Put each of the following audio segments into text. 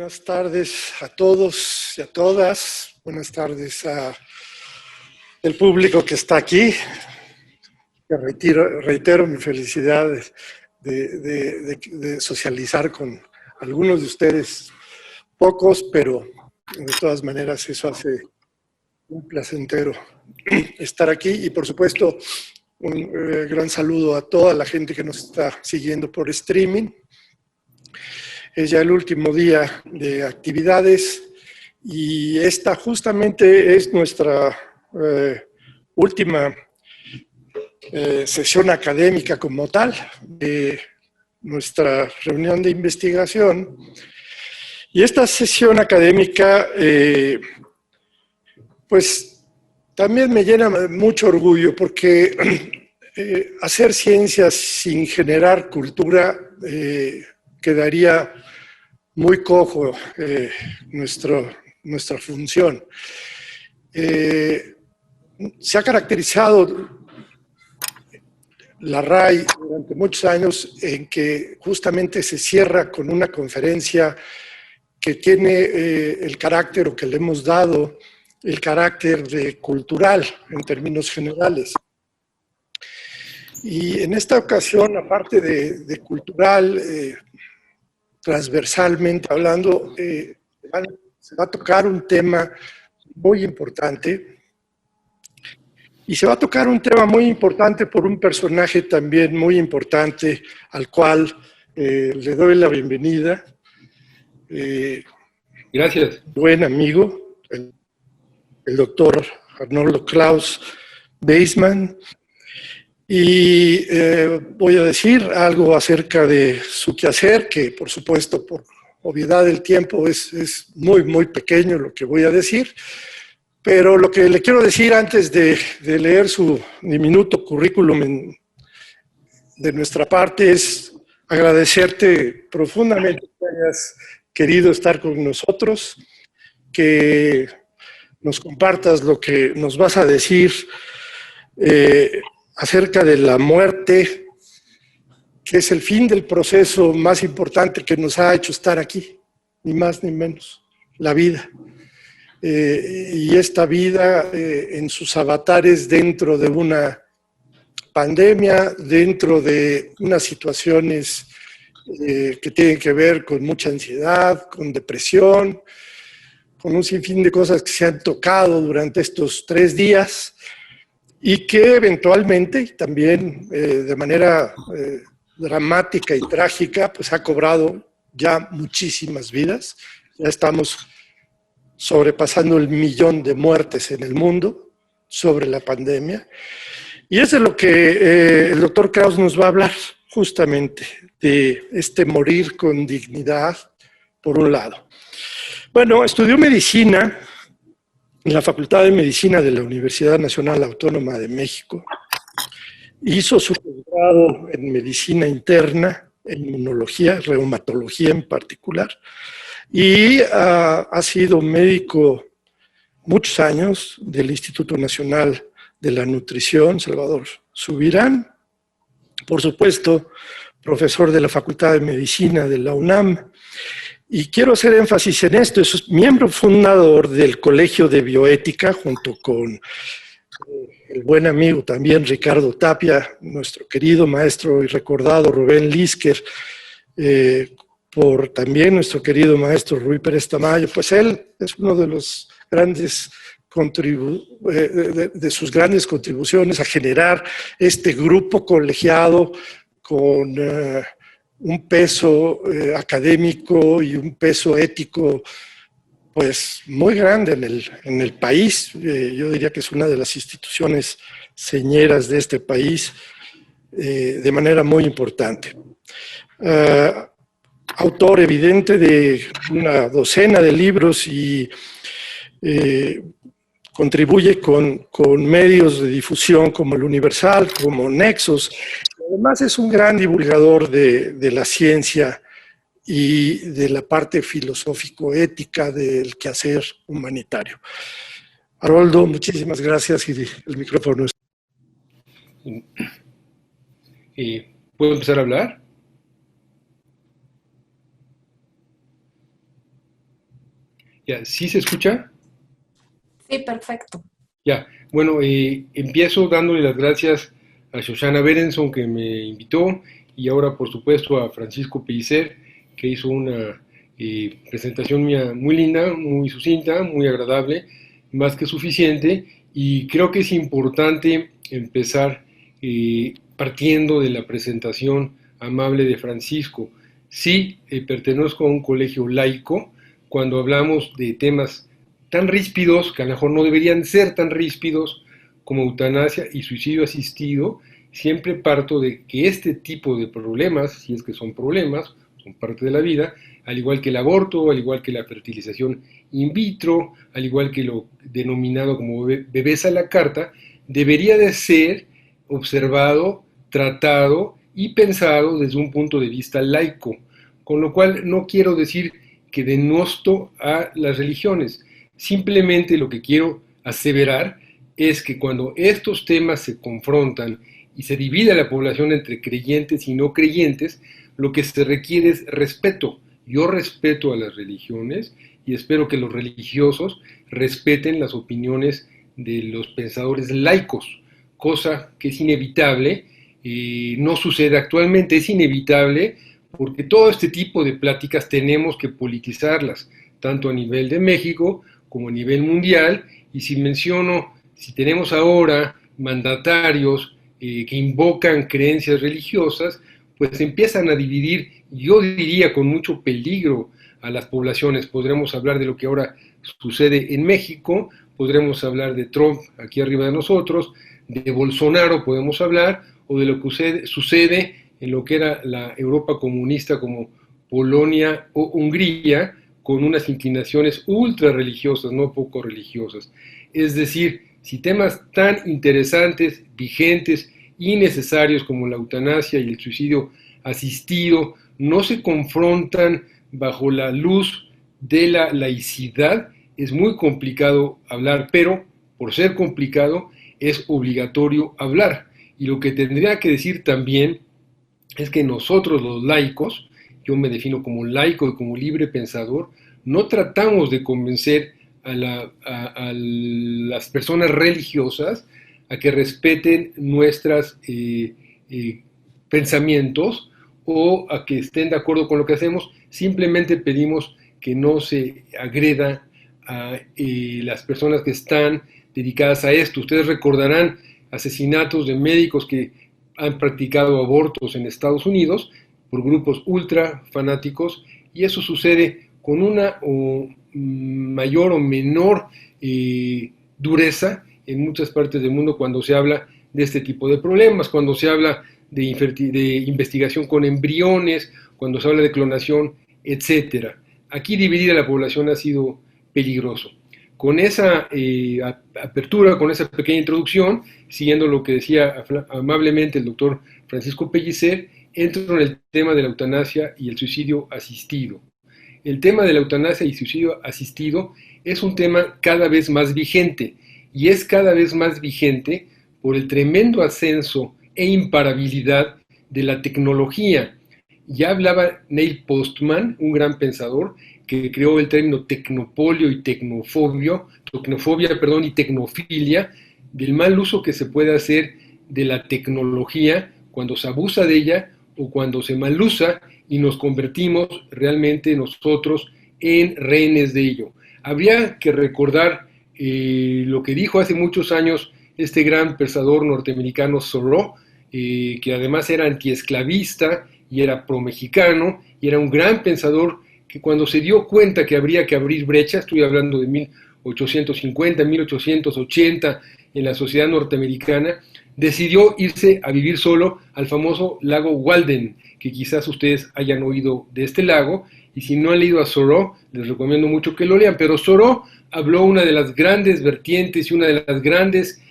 Buenas tardes a todos y a todas. Buenas tardes al público que está aquí. Reitero mi felicidad de socializar con algunos de ustedes, pocos, pero de todas maneras eso hace un placentero estar aquí. Y por supuesto, un gran saludo a toda la gente que nos está siguiendo por streaming. Es ya el último día de actividades y esta justamente es nuestra última sesión académica como tal de nuestra reunión de investigación. Y esta sesión académica, pues también me llena mucho orgullo porque hacer ciencias sin generar cultura quedaría muy cojo nuestra función. Se ha caracterizado la RAI durante muchos años en que justamente se cierra con una conferencia que tiene el carácter, o que le hemos dado, el carácter de cultural en términos generales. Y en esta ocasión, aparte de cultural, transversalmente hablando, se va a tocar un tema muy importante. Y se va a tocar un tema muy importante por un personaje también muy importante al cual le doy la bienvenida. Gracias. Buen amigo, el doctor Arnoldo Klaus Weismann. Y voy a decir algo acerca de su quehacer, que por supuesto por obviedad del tiempo es muy, muy pequeño lo que voy a decir. Pero lo que le quiero decir antes de leer su diminuto currículum de nuestra parte es agradecerte profundamente que hayas querido estar con nosotros, que nos compartas lo que nos vas a decir acerca de la muerte, que es el fin del proceso más importante que nos ha hecho estar aquí, ni más ni menos, la vida. Y esta vida en sus avatares dentro de una pandemia, dentro de unas situaciones que tienen que ver con mucha ansiedad, con depresión, con un sinfín de cosas que se han tocado durante estos 3 días y que eventualmente también de manera dramática y trágica pues ha cobrado ya muchísimas vidas. Ya estamos sobrepasando el 1.000.000 de muertes en el mundo sobre la pandemia. Y es de lo que el doctor Klaus nos va a hablar, justamente, de este morir con dignidad, por un lado. Bueno, estudió medicina en la Facultad de Medicina de la Universidad Nacional Autónoma de México. Hizo su posgrado en medicina interna, en inmunología, reumatología en particular, y ha sido médico muchos años del Instituto Nacional de la Nutrición, Salvador Subirán, por supuesto, profesor de la Facultad de Medicina de la UNAM, y quiero hacer énfasis en esto, es miembro fundador del Colegio de Bioética, junto con el buen amigo también Ricardo Tapia, nuestro querido maestro y recordado Rubén Lisker, por también nuestro querido maestro Rui Pérez Tamayo. Pues él es uno de los grandes de sus grandes contribuciones a generar este grupo colegiado con un peso académico y un peso ético pues muy grande en el país. Yo diría que es una de las instituciones señeras de este país de manera muy importante. Autor evidente de una docena de libros y contribuye con medios de difusión como el Universal, como Nexos. Además es un gran divulgador de la ciencia y de la parte filosófico-ética del quehacer humanitario. Haroldo, muchísimas gracias y el micrófono es. ¿Puedo empezar a hablar? Ya, ¿sí se escucha? Sí, perfecto. Ya, bueno, empiezo dándole las gracias a Shoshana Berenson que me invitó y ahora por supuesto a Francisco Pellicer que hizo una presentación mía muy linda, muy sucinta, muy agradable, más que suficiente y creo que es importante empezar partiendo de la presentación amable de Francisco. Sí, pertenezco a un colegio laico. Cuando hablamos de temas tan ríspidos, que a lo mejor no deberían ser tan ríspidos como eutanasia y suicidio asistido, siempre parto de que este tipo de problemas, si es que son problemas, son parte de la vida, al igual que el aborto, al igual que la fertilización in vitro, al igual que lo denominado como bebés a la carta, debería de ser observado, tratado y pensado desde un punto de vista laico, con lo cual no quiero decir que denosto a las religiones, simplemente lo que quiero aseverar es que cuando estos temas se confrontan y se divide a la población entre creyentes y no creyentes, lo que se requiere es respeto. Yo respeto a las religiones y espero que los religiosos respeten las opiniones de los pensadores laicos, cosa que es inevitable, no sucede actualmente, es inevitable porque todo este tipo de pláticas tenemos que politizarlas, tanto a nivel de México como a nivel mundial, y si tenemos ahora mandatarios que invocan creencias religiosas, pues empiezan a dividir, yo diría con mucho peligro a las poblaciones. Podremos hablar de lo que ahora sucede en México, podremos hablar de Trump aquí arriba de nosotros, de Bolsonaro podemos hablar, o de lo que sucede en lo que era la Europa comunista como Polonia o Hungría, con unas inclinaciones ultra religiosas, no poco religiosas. Es decir, si temas tan interesantes, vigentes y necesarios como la eutanasia y el suicidio asistido no se confrontan bajo la luz de la laicidad, es muy complicado hablar, pero por ser complicado es obligatorio hablar. Y lo que tendría que decir también es que nosotros los laicos, yo me defino como laico y como libre pensador, no tratamos de convencer a las personas religiosas a que respeten nuestros pensamientos o a que estén de acuerdo con lo que hacemos, simplemente pedimos que no se agreda a las personas que están dedicadas a esto. Ustedes recordarán asesinatos de médicos que han practicado abortos en Estados Unidos por grupos ultra fanáticos, y eso sucede con una mayor o menor dureza en muchas partes del mundo cuando se habla de este tipo de problemas, cuando se habla de investigación con embriones, cuando se habla de clonación, etc. Aquí dividir a la población ha sido peligroso. Con esa apertura, con esa pequeña introducción, siguiendo lo que decía amablemente el doctor Francisco Pellicer, entro en el tema de la eutanasia y el suicidio asistido. El tema de la eutanasia y suicidio asistido es un tema cada vez más vigente, y es cada vez más vigente por el tremendo ascenso e imparabilidad de la tecnología. Ya hablaba Neil Postman, un gran pensador, que creó el término tecnopolio y tecnofobia y tecnofilia, del mal uso que se puede hacer de la tecnología cuando se abusa de ella o cuando se mal usa y nos convertimos realmente nosotros en rehenes de ello. Habría que recordar lo que dijo hace muchos años este gran pensador norteamericano Thoreau, que además era antiesclavista y era pro-mexicano y era un gran pensador que cuando se dio cuenta que habría que abrir brechas, estoy hablando de 1850, 1880, en la sociedad norteamericana, decidió irse a vivir solo al famoso lago Walden, que quizás ustedes hayan oído de este lago, y si no han leído a Thoreau, les recomiendo mucho que lo lean, pero Thoreau habló una de las grandes vertientes y una de las grandes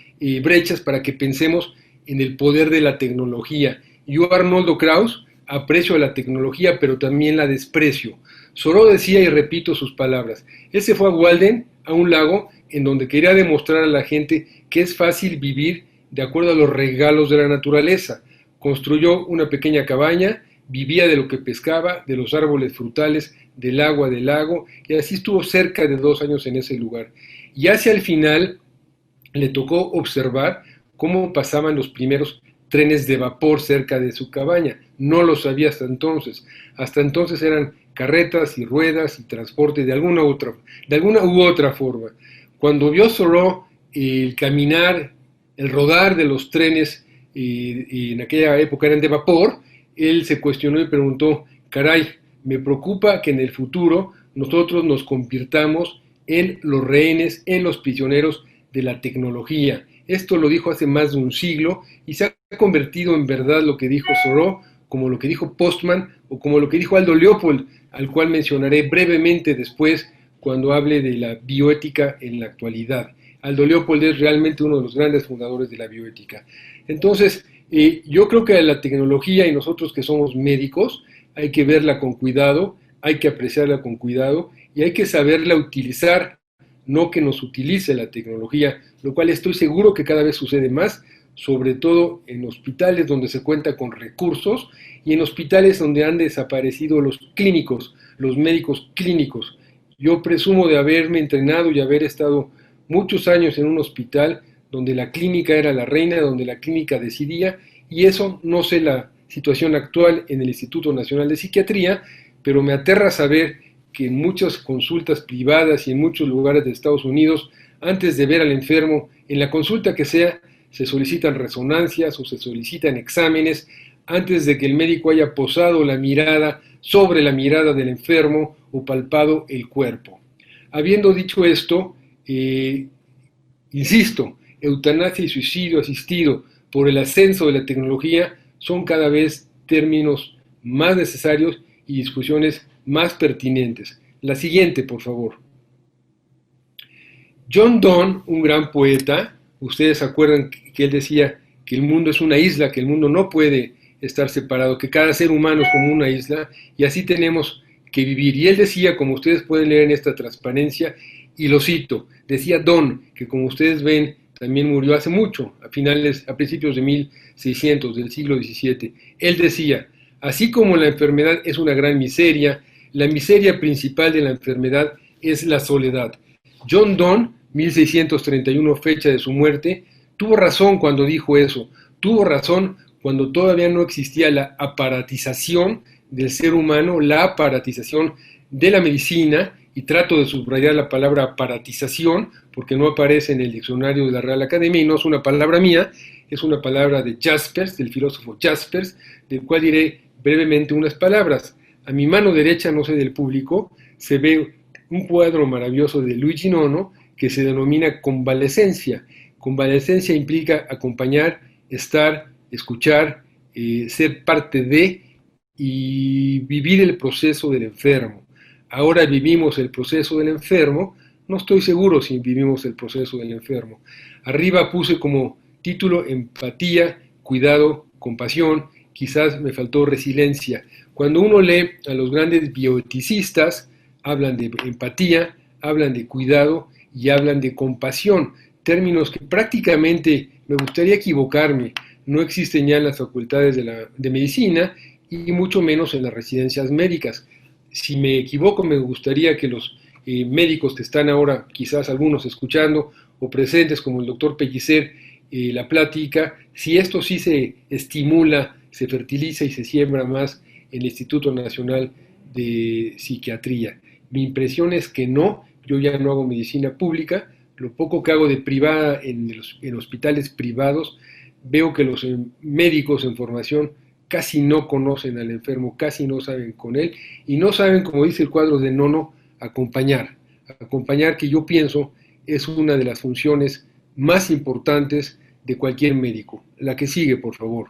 brechas para que pensemos en el poder de la tecnología. Yo, Arnoldo Krauss, aprecio a la tecnología, pero también la desprecio. Thoreau decía, y repito sus palabras, él se fue a Walden, a un lago, en donde quería demostrar a la gente que es fácil vivir de acuerdo a los regalos de la naturaleza. Construyó una pequeña cabaña, vivía de lo que pescaba, de los árboles frutales del agua del lago, y así estuvo cerca de 2 años en ese lugar. Y hacia el final le tocó observar cómo pasaban los primeros trenes de vapor cerca de su cabaña. No lo sabía hasta entonces. Hasta entonces eran carretas y ruedas y transporte de alguna u otra forma. Cuando vio Thoreau el caminar, el rodar de los trenes, y en aquella época eran de vapor, él se cuestionó y preguntó, caray, me preocupa que en el futuro nosotros nos convirtamos en los rehenes, en los prisioneros de la tecnología. Esto lo dijo hace más de un siglo y se ha convertido en verdad lo que dijo Thoreau, como lo que dijo Postman o como lo que dijo Aldo Leopold, al cual mencionaré brevemente después cuando hable de la bioética en la actualidad. Aldo Leopold es realmente uno de los grandes fundadores de la bioética. Entonces, yo creo que la tecnología y nosotros que somos médicos hay que verla con cuidado, hay que apreciarla con cuidado y hay que saberla utilizar, no que nos utilice la tecnología, lo cual estoy seguro que cada vez sucede más, sobre todo en hospitales donde se cuenta con recursos y en hospitales donde han desaparecido los clínicos, los médicos clínicos. Yo presumo de haberme entrenado y haber estado muchos años en un hospital donde la clínica era la reina, donde la clínica decidía, y eso no sé la situación actual en el Instituto Nacional de Psiquiatría, pero me aterra saber que en muchas consultas privadas y en muchos lugares de Estados Unidos, antes de ver al enfermo, en la consulta que sea, se solicitan resonancias o se solicitan exámenes antes de que el médico haya posado la mirada sobre la mirada del enfermo o palpado el cuerpo. Habiendo dicho esto, insisto, eutanasia y suicidio asistido por el ascenso de la tecnología son cada vez términos más necesarios y discusiones más pertinentes. La siguiente, por favor. John Donne, un gran poeta, ustedes se acuerdan que él decía que el mundo es una isla, que el mundo no puede estar separado, que cada ser humano es como una isla, y así tenemos que vivir. Y él decía, como ustedes pueden leer en esta transparencia, y lo cito, decía Donne, que como ustedes ven, también murió hace mucho, a principios de 1600, del siglo XVII. Él decía, así como la enfermedad es una gran miseria, la miseria principal de la enfermedad es la soledad. John Donne, 1631, fecha de su muerte, tuvo razón cuando dijo eso, tuvo razón cuando todavía no existía la aparatización del ser humano, la aparatización de la medicina, y trato de subrayar la palabra aparatización, porque no aparece en el diccionario de la Real Academia, y no es una palabra mía, es una palabra de Jaspers, del filósofo Jaspers, del cual diré brevemente unas palabras. A mi mano derecha, no sé del público, se ve un cuadro maravilloso de Luigi Nono, que se denomina convalescencia. Convalescencia implica acompañar, estar, escuchar, ser parte de y vivir el proceso del enfermo. Ahora vivimos el proceso del enfermo, no estoy seguro si vivimos el proceso del enfermo. Arriba puse como título empatía, cuidado, compasión, quizás me faltó resiliencia. Cuando uno lee a los grandes bioeticistas, hablan de empatía, hablan de cuidado y hablan de compasión, términos que prácticamente, me gustaría equivocarme, no existen ya en las facultades de medicina y mucho menos en las residencias médicas. Si me equivoco, me gustaría que los médicos que están ahora, quizás algunos escuchando o presentes, como el doctor Pellicer, la plática, si esto sí se estimula, se fertiliza y se siembra más en el Instituto Nacional de Psiquiatría. Mi impresión es que no, yo ya no hago medicina pública, lo poco que hago de privada en hospitales privados, veo que los médicos en formación casi no conocen al enfermo, casi no saben con él y no saben, como dice el cuadro de Nono, acompañar. Acompañar, que yo pienso es una de las funciones más importantes de cualquier médico. La que sigue, por favor.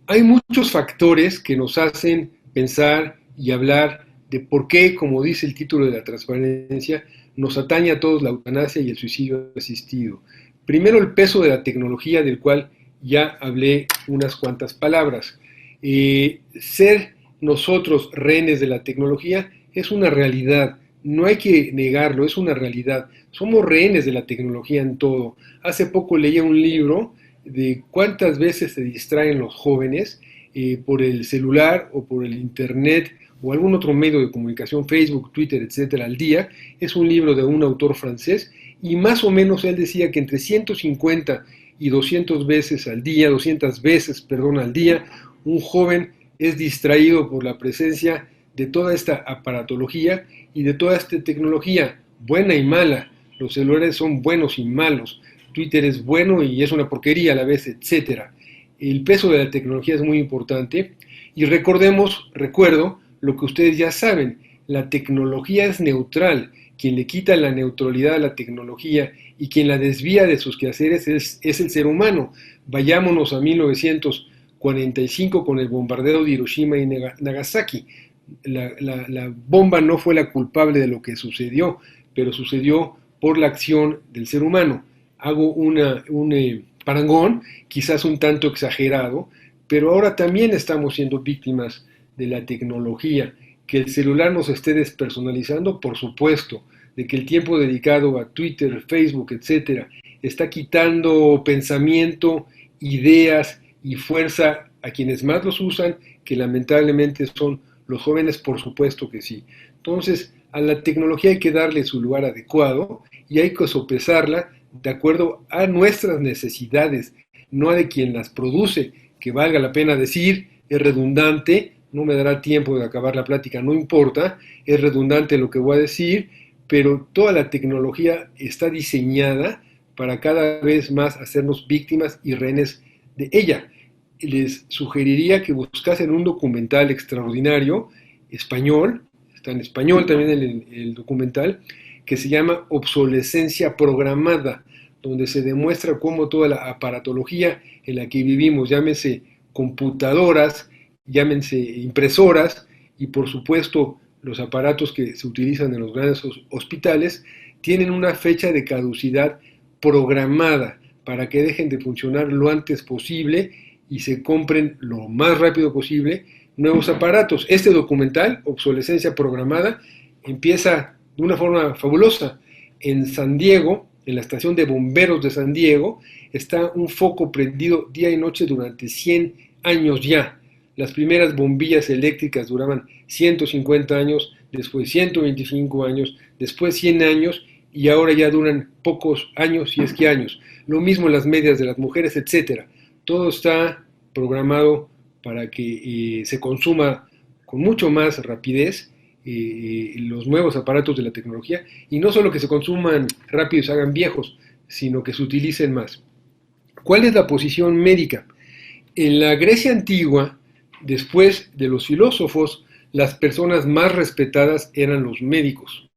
Hay muchos factores que nos hacen pensar y hablar de por qué, como dice el título de la transparencia, nos atañe a todos la eutanasia y el suicidio asistido. Primero, el peso de la tecnología, del cual ya hablé unas cuantas palabras. Ser nosotros rehenes de la tecnología es una realidad, no hay que negarlo, es una realidad. Somos rehenes de la tecnología en todo. Hace poco leía un libro de cuántas veces se distraen los jóvenes por el celular o por el internet o algún otro medio de comunicación, Facebook, Twitter, etcétera, al día. Es un libro de un autor francés y más o menos él decía que entre 150 y 200 veces al día, 200 veces, perdón, al día, un joven es distraído por la presencia de toda esta aparatología y de toda esta tecnología, buena y mala. Los celulares son buenos y malos, Twitter es bueno y es una porquería a la vez, etcétera. El peso de la tecnología es muy importante y recuerdo lo que ustedes ya saben, la tecnología es neutral. Quien le quita la neutralidad a la tecnología y quien la desvía de sus quehaceres es el ser humano. Vayámonos a 1945 con el bombardeo de Hiroshima y Nagasaki. La bomba no fue la culpable de lo que sucedió, pero sucedió por la acción del ser humano. Hago un parangón, quizás un tanto exagerado, pero ahora también estamos siendo víctimas de la tecnología. Que el celular nos esté despersonalizando, por supuesto, de que el tiempo dedicado a Twitter, Facebook, etcétera, está quitando pensamiento, ideas y fuerza a quienes más los usan, que lamentablemente son los jóvenes, por supuesto que sí. Entonces, a la tecnología hay que darle su lugar adecuado y hay que sopesarla de acuerdo a nuestras necesidades, no a de quien las produce, que valga la pena decir, es redundante. No me dará tiempo de acabar la plática, no importa, es redundante lo que voy a decir, pero toda la tecnología está diseñada para cada vez más hacernos víctimas y rehenes de ella. Les sugeriría que buscasen un documental extraordinario, español, está en español también el documental, que se llama Obsolescencia Programada, donde se demuestra cómo toda la aparatología en la que vivimos, llámese computadoras, llámense impresoras y por supuesto los aparatos que se utilizan en los grandes hospitales, tienen una fecha de caducidad programada para que dejen de funcionar lo antes posible y se compren lo más rápido posible nuevos aparatos. Este documental, Obsolescencia Programada, empieza de una forma fabulosa. En San Diego, en la estación de bomberos de San Diego, está un foco prendido día y noche durante 100 años ya. Las primeras bombillas eléctricas duraban 150 años, después 125 años, después 100 años y ahora ya duran pocos años, si es que años. Lo mismo las medias de las mujeres, etcétera. Todo está programado para que se consuma con mucho más rapidez los nuevos aparatos de la tecnología y no solo que se consuman rápido y se hagan viejos, sino que se utilicen más. ¿Cuál es la posición médica? En la Grecia antigua, después de los filósofos, las personas más respetadas eran los médicos.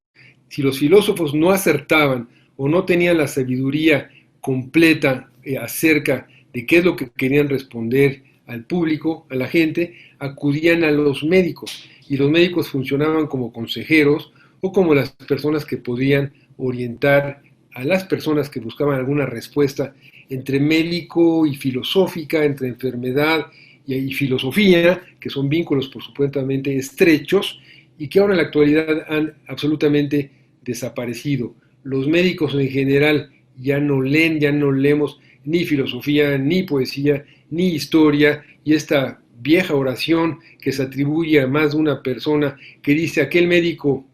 Si los filósofos no acertaban o no tenían la sabiduría completa acerca de qué es lo que querían responder al público, a la gente, acudían a los médicos. Y los médicos funcionaban como consejeros o como las personas que podían orientar a las personas que buscaban alguna respuesta entre médico y filosófica, entre enfermedad y filosofía, que son vínculos por supuestamente estrechos y que ahora en la actualidad han absolutamente desaparecido. Los médicos en general ya no leen, ya no leemos ni filosofía, ni poesía, ni historia, y esta vieja oración que se atribuye a más de una persona que dice aquel médico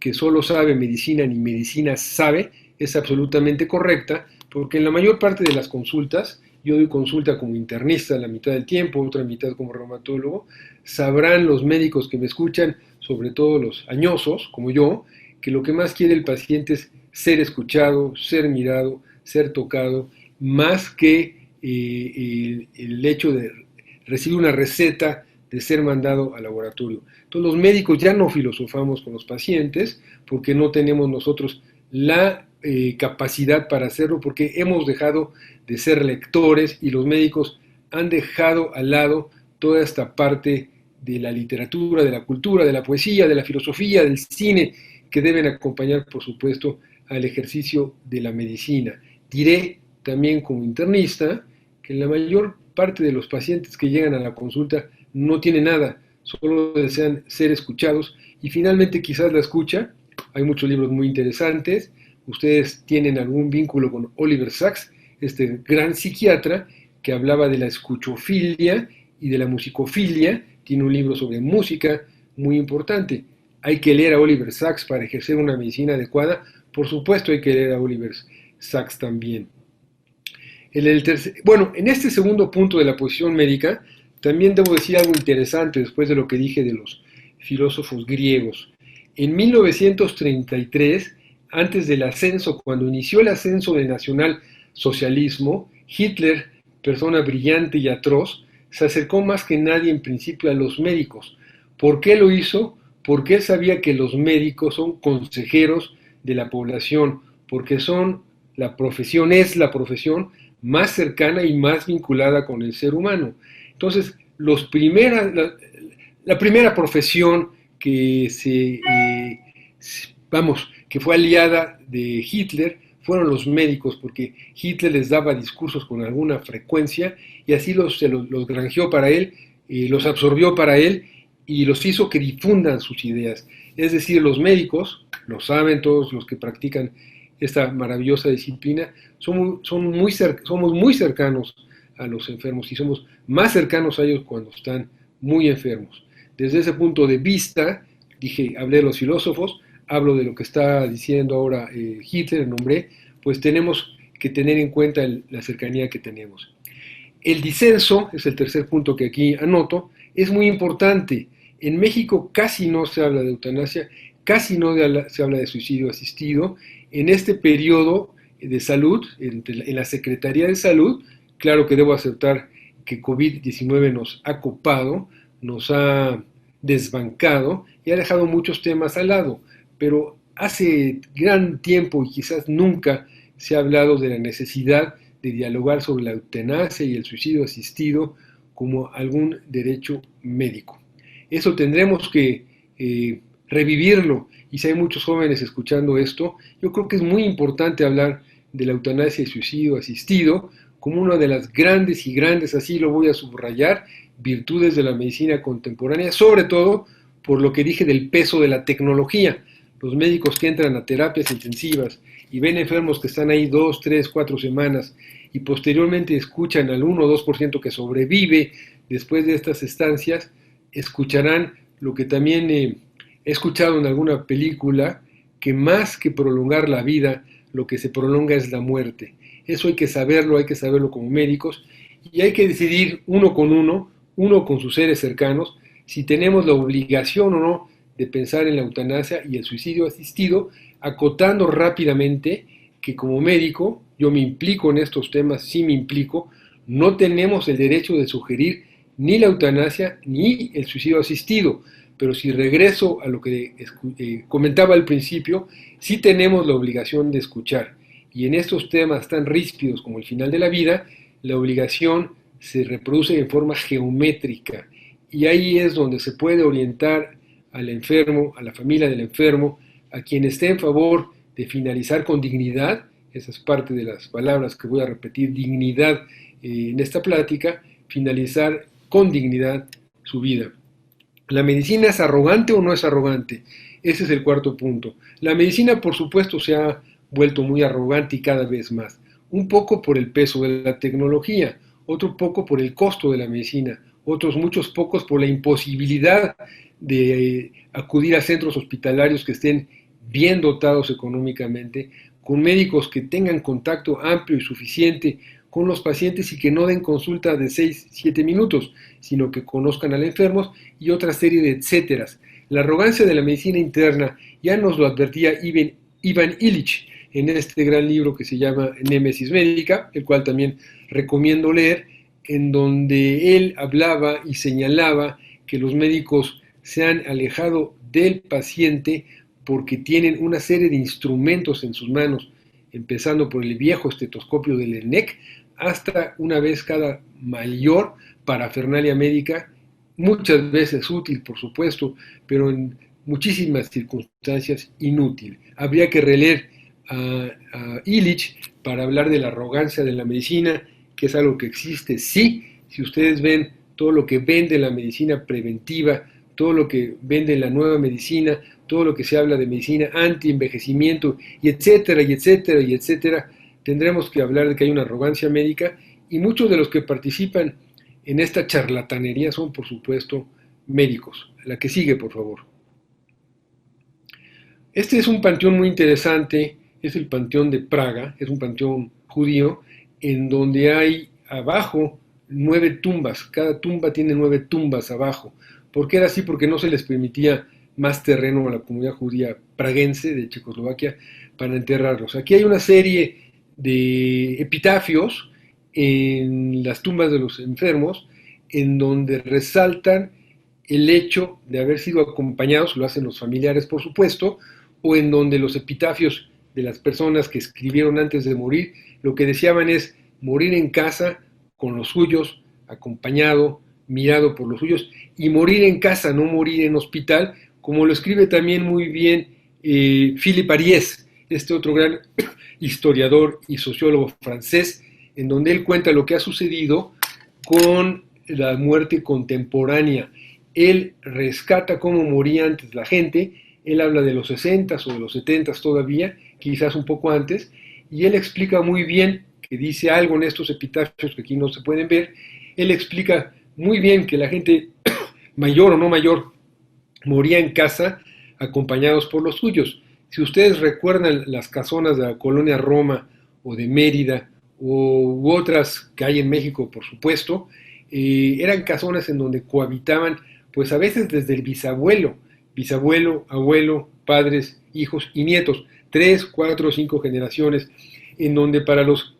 que solo sabe medicina ni medicina sabe, es absolutamente correcta, porque en la mayor parte de las consultas, yo doy consulta como internista la mitad del tiempo, otra mitad como reumatólogo, sabrán los médicos que me escuchan, sobre todo los añosos, como yo, que lo que más quiere el paciente es ser escuchado, ser mirado, ser tocado, más que el hecho de recibir una receta, de ser mandado al laboratorio. Entonces los médicos ya no filosofamos con los pacientes porque no tenemos nosotros la capacidad para hacerlo, porque hemos dejado de ser lectores y los médicos han dejado al lado toda esta parte de la literatura, de la cultura, de la poesía, de la filosofía, del cine, que deben acompañar, por supuesto, al ejercicio de la medicina. Diré también como internista que la mayor parte de los pacientes que llegan a la consulta no tienen nada, solo desean ser escuchados y finalmente quizás la escucha. Hay muchos libros muy interesantes. Ustedes tienen algún vínculo con Oliver Sacks, este gran psiquiatra que hablaba de la escuchofilia y de la musicofilia. Tiene un libro sobre música muy importante. Hay que leer a Oliver Sacks para ejercer una medicina adecuada. Por supuesto hay que leer a Oliver Sacks también. En este segundo punto de la posición médica, también debo decir algo interesante después de lo que dije de los filósofos griegos. En 1933, antes del ascenso, cuando inició el ascenso del nacionalsocialismo, Hitler, persona brillante y atroz, se acercó más que nadie en principio a los médicos. ¿Por qué lo hizo? Porque él sabía que los médicos son consejeros de la población, porque es la profesión más cercana y más vinculada con el ser humano. Entonces, la primera profesión que que fue aliada de Hitler fueron los médicos, porque Hitler les daba discursos con alguna frecuencia y así los granjeó para él, los absorbió para él y los hizo que difundan sus ideas. Es decir, los médicos, lo saben todos los que practican esta maravillosa disciplina, somos muy cercanos a los enfermos y somos más cercanos a ellos cuando están muy enfermos. Desde ese punto de vista, hablé de los filósofos, hablo de lo que está diciendo ahora Hitler, nombré, pues tenemos que tener en cuenta la cercanía que tenemos. El disenso, es el tercer punto que aquí anoto, es muy importante. En México casi no se habla de eutanasia, casi no se habla de suicidio asistido. En este periodo de salud, en la Secretaría de Salud, claro que debo aceptar que COVID-19 nos ha copado, nos ha desbancado y ha dejado muchos temas al lado, pero hace gran tiempo y quizás nunca se ha hablado de la necesidad de dialogar sobre la eutanasia y el suicidio asistido como algún derecho médico. Eso tendremos que revivirlo, y si hay muchos jóvenes escuchando esto, yo creo que es muy importante hablar de la eutanasia y suicidio asistido como una de las grandes, así lo voy a subrayar, virtudes de la medicina contemporánea, sobre todo por lo que dije del peso de la tecnología. Los médicos que entran a terapias intensivas y ven enfermos que están ahí 2, 3, 4 semanas y posteriormente escuchan al 1 o 2% que sobrevive después de estas estancias, escucharán lo que también he escuchado en alguna película, que más que prolongar la vida, lo que se prolonga es la muerte. Eso hay que saberlo como médicos, y hay que decidir uno con sus seres cercanos, si tenemos la obligación o no de pensar en la eutanasia y el suicidio asistido, acotando rápidamente que como médico, yo me implico en estos temas, sí me implico, no tenemos el derecho de sugerir ni la eutanasia ni el suicidio asistido, pero si regreso a lo que comentaba al principio, sí tenemos la obligación de escuchar, y en estos temas tan ríspidos como el final de la vida, la obligación se reproduce en forma geométrica, y ahí es donde se puede orientar al enfermo, a la familia del enfermo, a quien esté en favor de finalizar con dignidad, esa es parte de las palabras que voy a repetir, dignidad en esta plática, finalizar con dignidad su vida. ¿La medicina es arrogante o no es arrogante? Ese es el cuarto punto. La medicina, por supuesto, se ha vuelto muy arrogante y cada vez más. Un poco por el peso de la tecnología, otro poco por el costo de la medicina, otros muchos pocos por la imposibilidad de acudir a centros hospitalarios que estén bien dotados económicamente, con médicos que tengan contacto amplio y suficiente con los pacientes y que no den consulta de 6-7 minutos, sino que conozcan al enfermo y otra serie de etcéteras. La arrogancia de la medicina interna ya nos lo advertía Ivan Illich en este gran libro que se llama Némesis Médica, el cual también recomiendo leer, en donde él hablaba y señalaba que los médicos se han alejado del paciente porque tienen una serie de instrumentos en sus manos, empezando por el viejo estetoscopio del ENEC, hasta una vez cada mayor parafernalia médica, muchas veces útil, por supuesto, pero en muchísimas circunstancias inútil. Habría que releer a Illich para hablar de la arrogancia de la medicina, que es algo que existe, sí. Si ustedes ven todo lo que vende la medicina preventiva, todo lo que vende la nueva medicina, todo lo que se habla de medicina anti-envejecimiento, y etcétera, y etcétera, y etcétera, tendremos que hablar de que hay una arrogancia médica, y muchos de los que participan en esta charlatanería son, por supuesto, médicos. La que sigue, por favor. Este es un panteón muy interesante, es el Panteón de Praga, es un panteón judío, en donde hay abajo 9 tumbas, cada tumba tiene 9 tumbas abajo. ¿Por qué era así? Porque no se les permitía más terreno a la comunidad judía praguense de Checoslovaquia para enterrarlos. Aquí hay una serie de epitafios en las tumbas de los enfermos, en donde resaltan el hecho de haber sido acompañados, lo hacen los familiares por supuesto, o en donde los epitafios de las personas que escribieron antes de morir, lo que deseaban es morir en casa con los suyos, acompañado, mirado por los suyos, y morir en casa, no morir en hospital, como lo escribe también muy bien Philippe Ariès, este otro gran historiador y sociólogo francés, en donde él cuenta lo que ha sucedido con la muerte contemporánea. Él rescata cómo moría antes la gente, él habla de los 60s o de los 70s todavía, quizás un poco antes, y él explica muy bien, que dice algo en estos epitafios que aquí no se pueden ver, él explica muy bien que la gente mayor o no mayor moría en casa acompañados por los suyos. Si ustedes recuerdan las casonas de la colonia Roma o de Mérida u otras que hay en México, por supuesto, eran casonas en donde cohabitaban, pues a veces desde el bisabuelo, abuelo, padres, hijos y nietos, 3, 4, 5 generaciones, en donde para los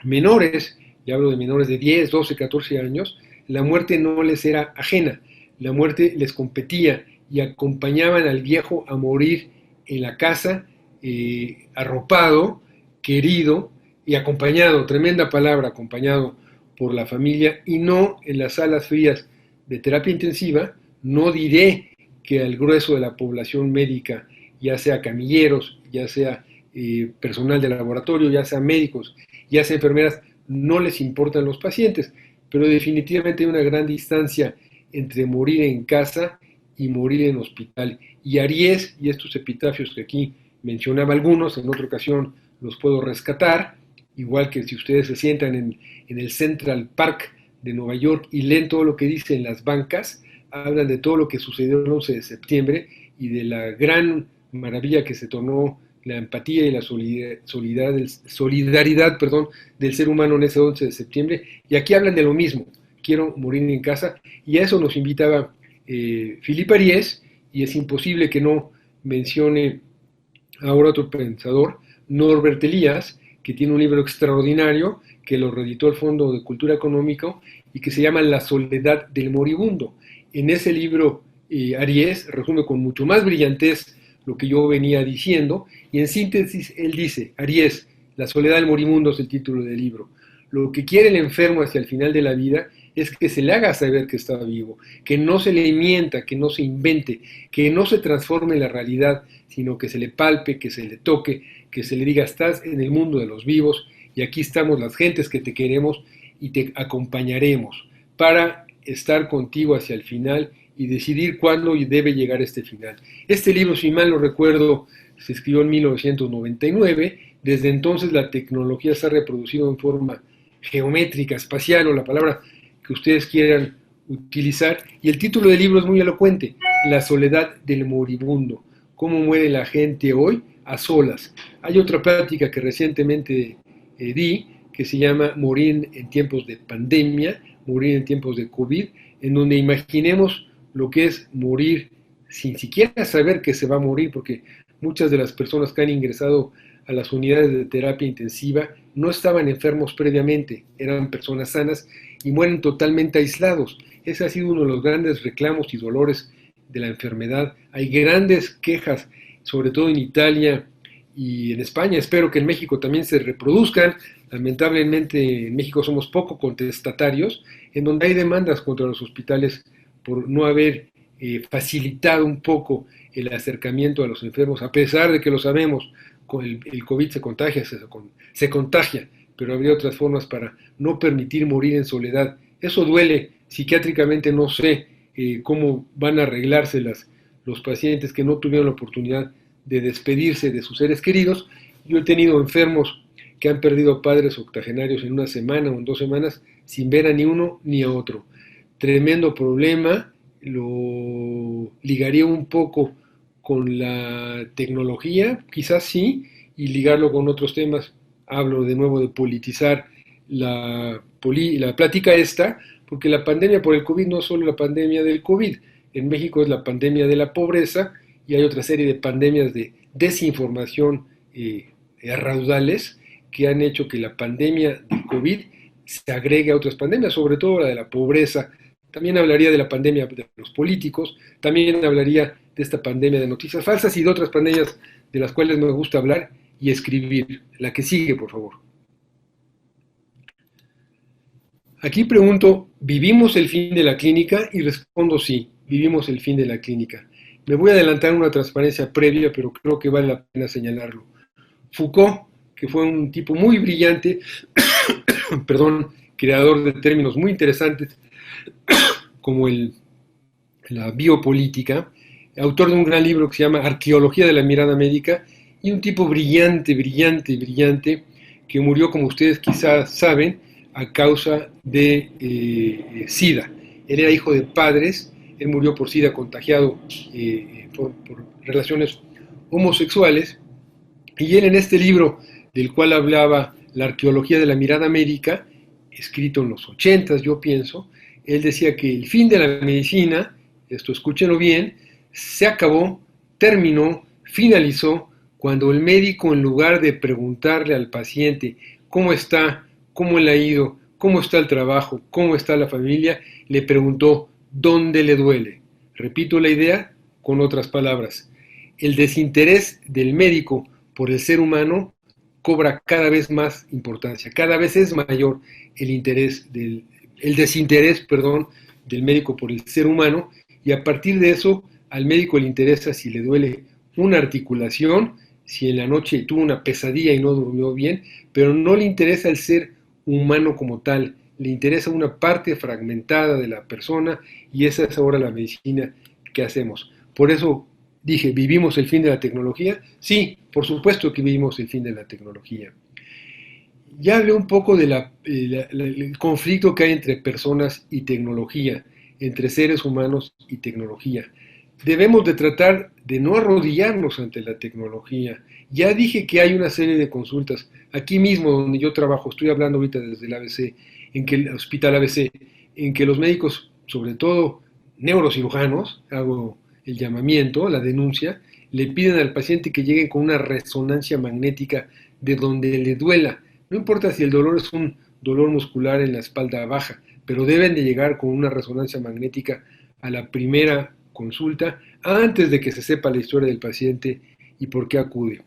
menores, y hablo de menores de 10, 12, 14 años, la muerte no les era ajena, la muerte les competía y acompañaban al viejo a morir en la casa, arropado, querido y acompañado, tremenda palabra, acompañado por la familia y no en las salas frías de terapia intensiva. No diré que al grueso de la población médica, ya sea camilleros, ya sea personal de laboratorio, ya sea médicos, ya sea enfermeras, no les importan los pacientes, pero definitivamente hay una gran distancia entre morir en casa y morir en hospital. Y Ariès, y estos epitafios que aquí mencionaba algunos, en otra ocasión los puedo rescatar, igual que si ustedes se sientan en el Central Park de Nueva York y leen todo lo que dicen las bancas, hablan de todo lo que sucedió el 11 de septiembre y de la gran maravilla que se tornó la empatía y la solidaridad del ser humano en ese 11 de septiembre. Y aquí hablan de lo mismo, quiero morir en casa, y a eso nos invitaba Philippe Ariès, y es imposible que no mencione ahora otro pensador, Norbert Elias, que tiene un libro extraordinario que lo reeditó el Fondo de Cultura Económica y que se llama La soledad del moribundo. En ese libro Ariès resume con mucho más brillantez lo que yo venía diciendo, y en síntesis él dice, Ariès, La soledad del moribundo es el título del libro. Lo que quiere el enfermo hacia el final de la vida es que se le haga saber que está vivo, que no se le mienta, que no se invente, que no se transforme en la realidad, sino que se le palpe, que se le toque, que se le diga, estás en el mundo de los vivos y aquí estamos las gentes que te queremos y te acompañaremos para estar contigo hacia el final y decidir cuándo debe llegar este final. Este libro, si mal no recuerdo, se escribió en 1999. Desde entonces la tecnología se ha reproducido en forma geométrica, espacial o la palabra que ustedes quieran utilizar, y el título del libro es muy elocuente, La soledad del moribundo, cómo muere la gente hoy a solas. Hay otra práctica que recientemente di, que se llama Morir en tiempos de pandemia, morir en tiempos de COVID, en donde imaginemos lo que es morir sin siquiera saber que se va a morir, porque muchas de las personas que han ingresado a las unidades de terapia intensiva no estaban enfermos previamente, eran personas sanas y mueren totalmente aislados. Ese ha sido uno de los grandes reclamos y dolores de la enfermedad. Hay grandes quejas, sobre todo en Italia y en España. Espero que en México también se reproduzcan. Lamentablemente en México somos poco contestatarios, en donde hay demandas contra los hospitales por no haber facilitado un poco el acercamiento a los enfermos, a pesar de que lo sabemos, con el COVID se contagia, pero habría otras formas para no permitir morir en soledad. Eso duele psiquiátricamente, no sé cómo van a arreglarse los pacientes que no tuvieron la oportunidad de despedirse de sus seres queridos. Yo he tenido enfermos que han perdido padres octogenarios en una semana o en 2 semanas sin ver a ni uno ni a otro. Tremendo problema lo ligaría un poco con la tecnología, quizás sí, y ligarlo con otros temas. Hablo de nuevo de politizar la plática esta, porque la pandemia por el COVID no es solo la pandemia del COVID. En México es la pandemia de la pobreza y hay otra serie de pandemias de desinformación a raudales que han hecho que la pandemia del COVID se agregue a otras pandemias, sobre todo la de la pobreza. También hablaría de la pandemia de los políticos, también hablaría de esta pandemia de noticias falsas y de otras pandemias de las cuales me gusta hablar y escribir. La que sigue, por favor. Aquí pregunto, ¿vivimos el fin de la clínica? Y respondo sí, vivimos el fin de la clínica. Me voy a adelantar una transparencia previa, pero creo que vale la pena señalarlo. Foucault, que fue un tipo muy brillante, perdón, creador de términos muy interesantes, como la biopolítica, autor de un gran libro que se llama Arqueología de la mirada médica, y un tipo brillante, brillante, brillante, que murió, como ustedes quizás saben, a causa de SIDA. Él era hijo de padres, él murió por SIDA contagiado por relaciones homosexuales, y él en este libro, del cual hablaba la arqueología de la mirada médica, escrito en los 80s, yo pienso, él decía que el fin de la medicina, esto escúchenlo bien, se acabó, terminó, finalizó, cuando el médico, en lugar de preguntarle al paciente cómo está, cómo le ha ido, cómo está el trabajo, cómo está la familia, le preguntó dónde le duele. Repito la idea con otras palabras. El desinterés del médico por el ser humano cobra cada vez más importancia, cada vez es mayor el desinterés, del médico por el ser humano, y a partir de eso al médico le interesa si le duele una articulación, si en la noche tuvo una pesadilla y no durmió bien, pero no le interesa el ser humano como tal, le interesa una parte fragmentada de la persona, y esa es ahora la medicina que hacemos. Por eso dije, ¿vivimos el fin de la tecnología? Sí, por supuesto que vivimos el fin de la tecnología. Ya hablé un poco del conflicto que hay entre personas y tecnología, entre seres humanos y tecnología. Debemos de tratar de no arrodillarnos ante la tecnología. Ya dije que hay una serie de consultas. Aquí mismo donde yo trabajo, estoy hablando ahorita desde el ABC, el Hospital ABC, en que los médicos, sobre todo neurocirujanos, hago el llamamiento, la denuncia, le piden al paciente que llegue con una resonancia magnética de donde le duela. No importa si el dolor es un dolor muscular en la espalda baja, pero deben de llegar con una resonancia magnética a la primera consulta antes de que se sepa la historia del paciente y por qué acude.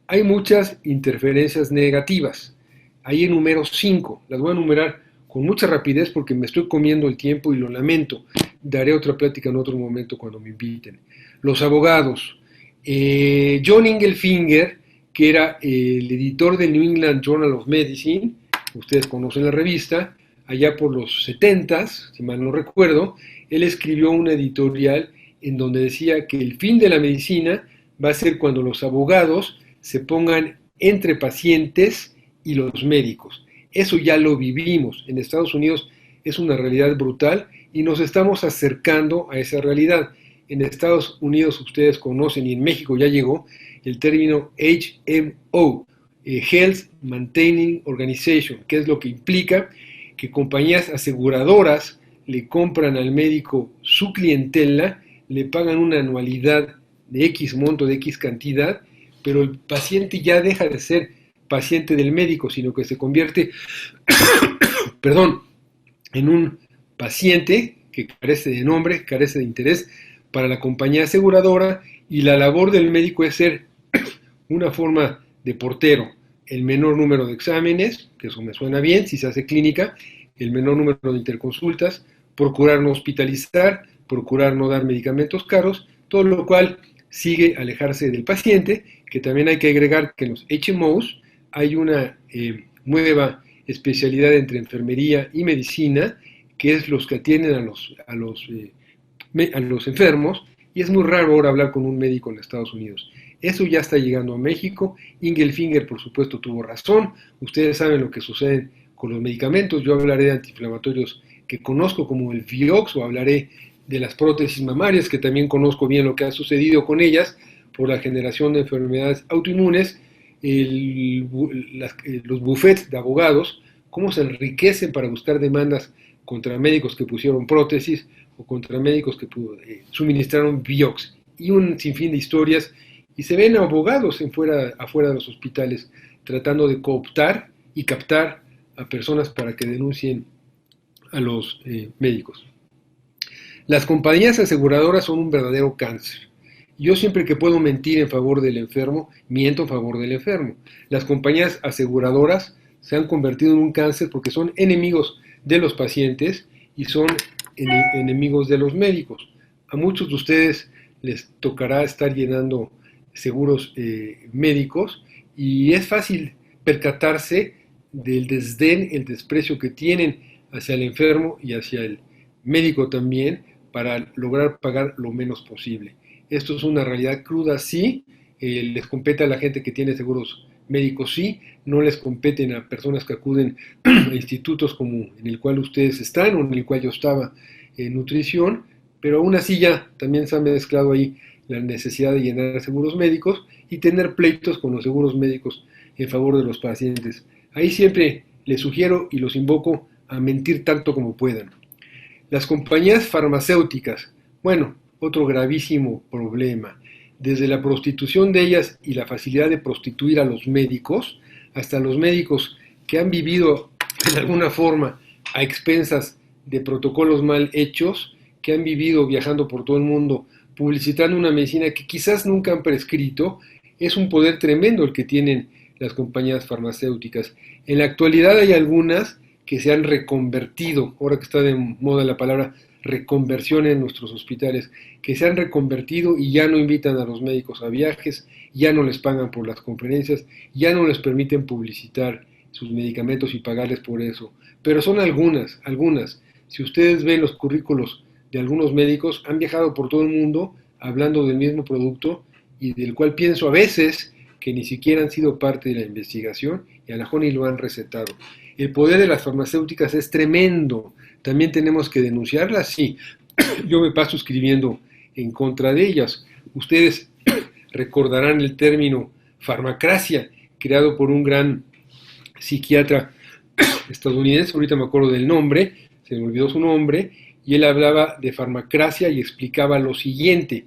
Hay muchas interferencias negativas. Ahí enumero 5. Las voy a enumerar con mucha rapidez porque me estoy comiendo el tiempo y lo lamento. Daré otra plática en otro momento cuando me inviten. Los abogados. John Ingelfinger, que era el editor del New England Journal of Medicine, ustedes conocen la revista, allá por los 70s, si mal no recuerdo, él escribió una editorial en donde decía que el fin de la medicina va a ser cuando los abogados se pongan entre pacientes y los médicos. Eso ya lo vivimos. En Estados Unidos es una realidad brutal y nos estamos acercando a esa realidad. En Estados Unidos ustedes conocen, y en México ya llegó, el término HMO, Health Maintaining Organization, que es lo que implica que compañías aseguradoras le compran al médico su clientela, le pagan una anualidad de X monto, de X cantidad, pero el paciente ya deja de ser paciente del médico, sino que se convierte, en un paciente que carece de nombre, carece de interés para la compañía aseguradora, y la labor del médico es ser una forma de portero, el menor número de exámenes, que eso me suena bien, si se hace clínica, el menor número de interconsultas, procurar no hospitalizar, procurar no dar medicamentos caros, todo lo cual sigue alejarse del paciente, que también hay que agregar que en los HMOs hay una nueva especialidad entre enfermería y medicina, que es los que atienden a los enfermos, y es muy raro ahora hablar con un médico en Estados Unidos. Eso ya está llegando a México. Ingelfinger, por supuesto, tuvo razón. Ustedes saben lo que sucede con los medicamentos. Yo hablaré de antiinflamatorios que conozco como el Vioxx, o hablaré de las prótesis mamarias, que también conozco bien lo que ha sucedido con ellas por la generación de enfermedades autoinmunes, los bufetes de abogados, cómo se enriquecen para buscar demandas contra médicos que pusieron prótesis o contra médicos que suministraron Vioxx, y un sinfín de historias, y se ven abogados afuera de los hospitales tratando de cooptar y captar a personas para que denuncien a los médicos. Las compañías aseguradoras son un verdadero cáncer. Yo siempre que puedo mentir en favor del enfermo, miento en favor del enfermo. Las compañías aseguradoras se han convertido en un cáncer porque son enemigos de los pacientes y son enemigos de los médicos. A muchos de ustedes les tocará estar llenando seguros médicos y es fácil percatarse del desdén, el desprecio que tienen hacia el enfermo y hacia el médico también para lograr pagar lo menos posible. Esto es una realidad cruda, sí, les compete a la gente que tiene seguros médicos, sí, no les competen a personas que acuden a institutos como en el cual ustedes están o en el cual yo estaba en nutrición, pero aún así ya también se ha mezclado ahí la necesidad de llenar seguros médicos y tener pleitos con los seguros médicos en favor de los pacientes. Ahí siempre les sugiero y los invoco a mentir tanto como puedan. Las compañías farmacéuticas, bueno, otro gravísimo problema. Desde la prostitución de ellas y la facilidad de prostituir a los médicos, hasta los médicos que han vivido de alguna forma a expensas de protocolos mal hechos, que han vivido viajando por todo el mundo publicitando una medicina que quizás nunca han prescrito, es un poder tremendo el que tienen las compañías farmacéuticas. En la actualidad hay algunas que se han reconvertido, ahora que está de moda la palabra reconversión en nuestros hospitales, que se han reconvertido y ya no invitan a los médicos a viajes, ya no les pagan por las conferencias, ya no les permiten publicitar sus medicamentos y pagarles por eso. Pero son algunas. Si ustedes ven los currículos de algunos médicos, han viajado por todo el mundo hablando del mismo producto y del cual pienso a veces que ni siquiera han sido parte de la investigación y a la mejor ni lo han recetado. El poder de las farmacéuticas es tremendo. También tenemos que denunciarlas, sí. Yo me paso escribiendo en contra de ellas. Ustedes recordarán el término farmacracia, creado por un gran psiquiatra estadounidense, ahorita me acuerdo del nombre, se me olvidó su nombre, y él hablaba de farmacracia y explicaba lo siguiente: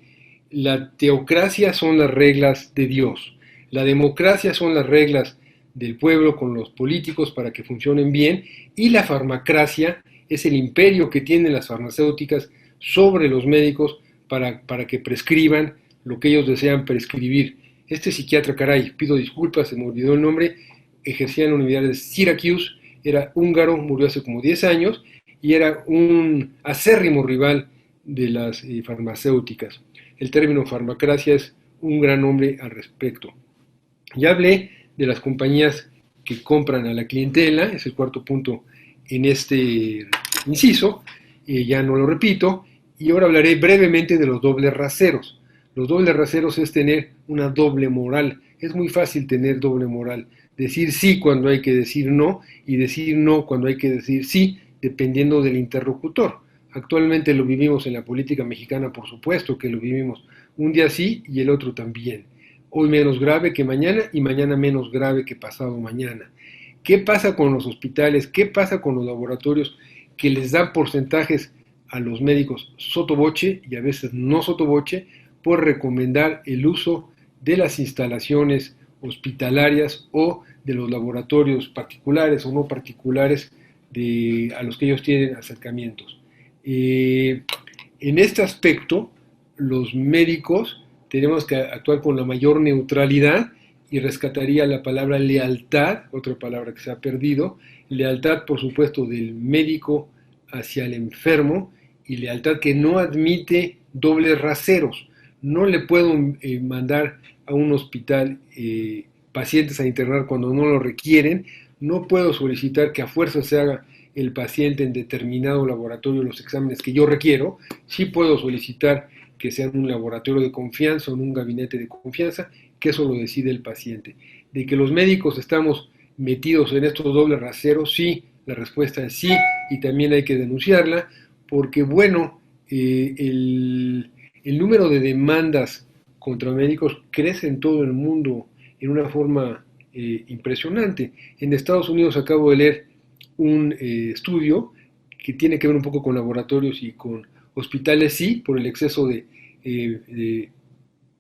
la teocracia son las reglas de Dios, la democracia son las reglas del pueblo con los políticos para que funcionen bien, y la farmacracia es el imperio que tienen las farmacéuticas sobre los médicos para que prescriban lo que ellos desean prescribir. Este psiquiatra, caray, pido disculpas, se me olvidó el nombre, ejercía en la Universidad de Syracuse, era húngaro, murió hace como 10 años, y era un acérrimo rival de las farmacéuticas. El término farmacracia es un gran nombre al respecto. Ya hablé de las compañías que compran a la clientela, es el cuarto punto en este inciso, ya no lo repito, y ahora hablaré brevemente de los dobles raseros. Los dobles raseros es tener una doble moral. Es muy fácil tener doble moral, decir sí cuando hay que decir no, y decir no cuando hay que decir sí, dependiendo del interlocutor. Actualmente lo vivimos en la política mexicana, por supuesto que lo vivimos, un día sí y el otro también. Hoy menos grave que mañana y mañana menos grave que pasado mañana. ¿Qué pasa con los hospitales? ¿Qué pasa con los laboratorios que les dan porcentajes a los médicos sotoboche y a veces no sotoboche por recomendar el uso de las instalaciones hospitalarias o de los laboratorios particulares o no particulares a los que ellos tienen acercamientos? En este aspecto, los médicos tenemos que actuar con la mayor neutralidad, y rescataría la palabra lealtad, otra palabra que se ha perdido, lealtad por supuesto del médico hacia el enfermo, y lealtad que no admite dobles raseros. No le puedo mandar a un hospital pacientes a internar cuando no lo requieren, no puedo solicitar que a fuerza se haga el paciente en determinado laboratorio los exámenes que yo requiero. Sí puedo solicitar que sea en un laboratorio de confianza o en un gabinete de confianza, que eso lo decide el paciente. De que los médicos estamos metidos en estos dobles raseros, sí, la respuesta es sí, y también hay que denunciarla, porque bueno, el número de demandas contra médicos crece en todo el mundo en una forma impresionante. En Estados Unidos acabo de leer un estudio que tiene que ver un poco con laboratorios y con hospitales, sí, por el exceso de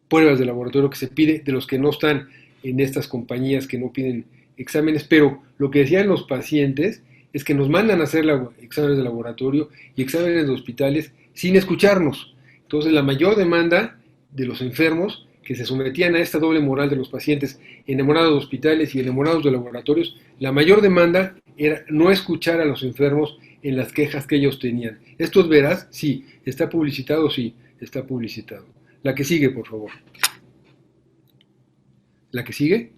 pruebas de laboratorio que se pide de los que no están en estas compañías que no piden exámenes, pero lo que decían los pacientes es que nos mandan a hacer exámenes de laboratorio y exámenes de hospitales sin escucharnos. Entonces la mayor demanda de los enfermos que se sometían a esta doble moral de los pacientes enamorados de hospitales y enamorados de laboratorios, la mayor demanda era no escuchar a los enfermos en las quejas que ellos tenían. ¿Esto es veraz? Sí. ¿Está publicitado? Sí, está publicitado. La que sigue, por favor. ¿La que sigue?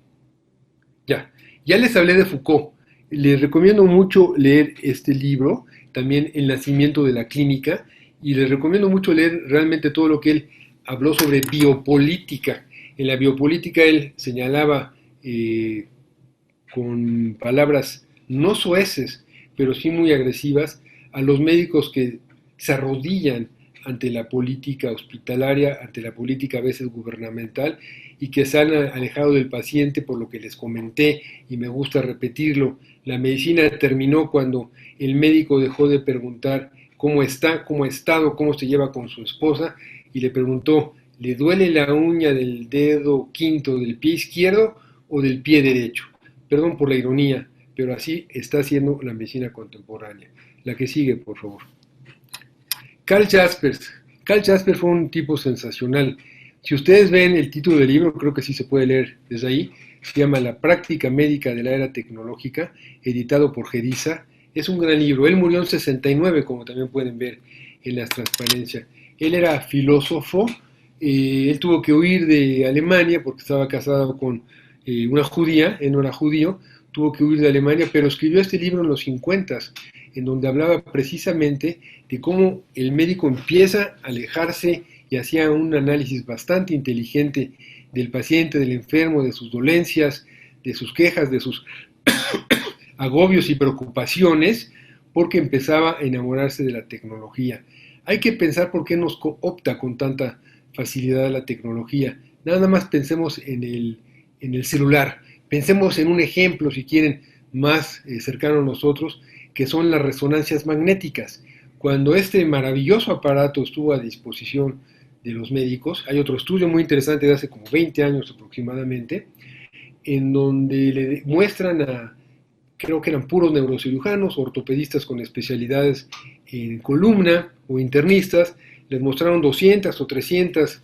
Ya. Ya les hablé de Foucault. Les recomiendo mucho leer este libro, también El nacimiento de la clínica, y les recomiendo mucho leer realmente todo lo que él habló sobre biopolítica. En la biopolítica él señalaba con palabras no soeces, pero sí muy agresivas, a los médicos que se arrodillan ante la política hospitalaria, ante la política a veces gubernamental, y que se han alejado del paciente, por lo que les comenté, y me gusta repetirlo. La medicina terminó cuando el médico dejó de preguntar cómo está, cómo ha estado, cómo se lleva con su esposa, y le preguntó, ¿le duele la uña del dedo quinto del pie izquierdo o del pie derecho? Perdón por la ironía, pero así está haciendo la medicina contemporánea. La que sigue, por favor. Carl Jaspers. Carl Jaspers fue un tipo sensacional. Si ustedes ven el título del libro, creo que sí se puede leer desde ahí, se llama La práctica médica de la era tecnológica, editado por Gediza. Es un gran libro. Él murió en 69, como también pueden ver en las transparencias. Él era filósofo, él tuvo que huir de Alemania porque estaba casado con una judía, él no era judío, tuvo que huir de Alemania, pero escribió este libro en los 50, en donde hablaba precisamente de cómo el médico empieza a alejarse y hacía un análisis bastante inteligente del paciente, del enfermo, de sus dolencias, de sus quejas, de sus agobios y preocupaciones, porque empezaba a enamorarse de la tecnología. Hay que pensar por qué nos opta con tanta facilidad la tecnología. Nada más pensemos en el celular. Pensemos en un ejemplo, si quieren, más cercano a nosotros, que son las resonancias magnéticas. Cuando este maravilloso aparato estuvo a disposición de los médicos, hay otro estudio muy interesante de hace como 20 años aproximadamente, en donde le muestran a, creo que eran puros neurocirujanos, ortopedistas con especialidades en columna o internistas, les mostraron 200 o 300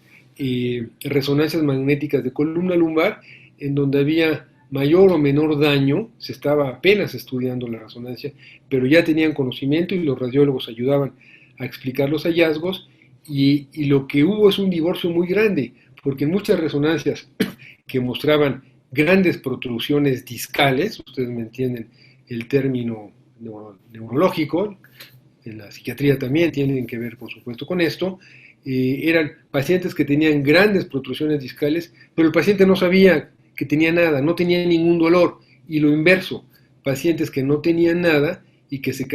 resonancias magnéticas de columna lumbar, en donde había mayor o menor daño, se estaba apenas estudiando la resonancia, pero ya tenían conocimiento y los radiólogos ayudaban a explicar los hallazgos, y lo que hubo es un divorcio muy grande, porque en muchas resonancias que mostraban grandes protrusiones discales, ustedes me entienden el término neurológico, en la psiquiatría también tienen que ver por supuesto con esto, eran pacientes que tenían grandes protrusiones discales, pero el paciente no sabía que tenía nada, no tenía ningún dolor, y lo inverso, pacientes que no tenían nada y que se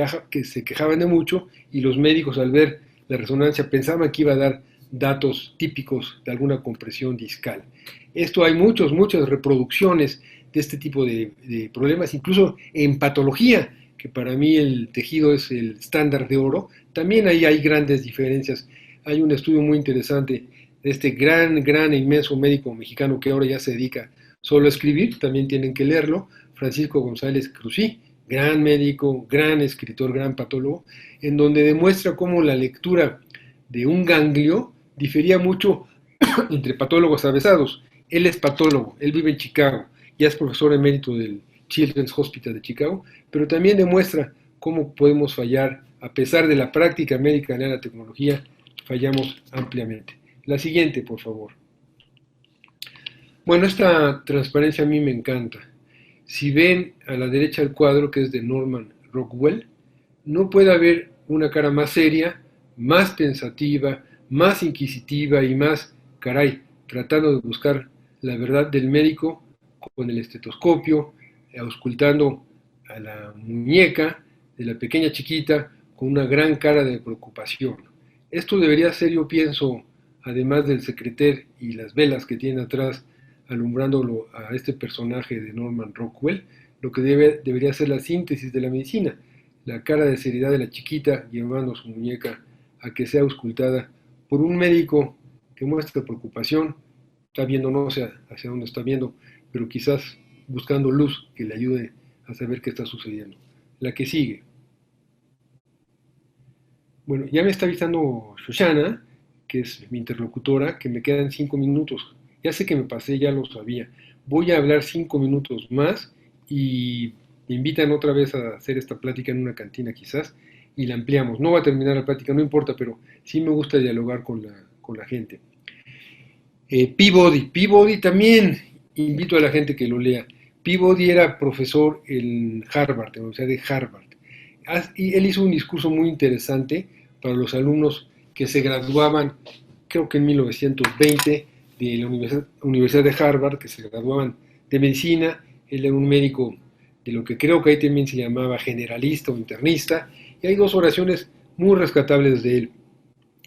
quejaban de mucho, y los médicos al ver la resonancia pensaban que iba a dar datos típicos de alguna compresión discal. Esto hay muchas reproducciones de este tipo de problemas, incluso en patología, que para mí el tejido es el estándar de oro, también ahí hay grandes diferencias. Hay un estudio muy interesante de este gran e inmenso médico mexicano que ahora ya se dedica solo a escribir, también tienen que leerlo, Francisco González Cruzí, gran médico, gran escritor, gran patólogo, en donde demuestra cómo la lectura de un ganglio difería mucho entre patólogos avesados. Él es patólogo, él vive en Chicago, ya es profesor emérito del Children's Hospital de Chicago, pero también demuestra cómo podemos fallar, a pesar de la práctica médica de la tecnología, fallamos ampliamente. La siguiente, por favor. Bueno, esta transparencia a mí me encanta. Si ven a la derecha el cuadro, que es de Norman Rockwell, no puede haber una cara más seria, más pensativa, más inquisitiva y más, caray, tratando de buscar la verdad del médico con el estetoscopio, auscultando a la muñeca de la pequeña chiquita con una gran cara de preocupación. Esto debería ser, yo pienso, además del secreter y las velas que tiene atrás alumbrándolo a este personaje de Norman Rockwell, lo que debería ser la síntesis de la medicina, la cara de seriedad de la chiquita llevando a su muñeca a que sea auscultada por un médico que muestra preocupación, está viendo, no sé hacia dónde está viendo, pero quizás buscando luz que le ayude a saber qué está sucediendo. La que sigue. Bueno, ya me está avisando Shoshana, que es mi interlocutora, que me quedan 5 minutos. Ya sé que me pasé, ya lo sabía. Voy a hablar 5 minutos más y me invitan otra vez a hacer esta plática en una cantina quizás y la ampliamos. No va a terminar la plática, no importa, pero sí me gusta dialogar con la gente. Peabody también invito a la gente que lo lea. Peabody era profesor en Harvard, en la Universidad de Harvard. Y él hizo un discurso muy interesante para los alumnos que se graduaban, creo que en 1920, de la Universidad de Harvard, que se graduaban de medicina. Él era un médico de lo que creo que ahí también se llamaba generalista o internista, y hay 2 oraciones muy rescatables de él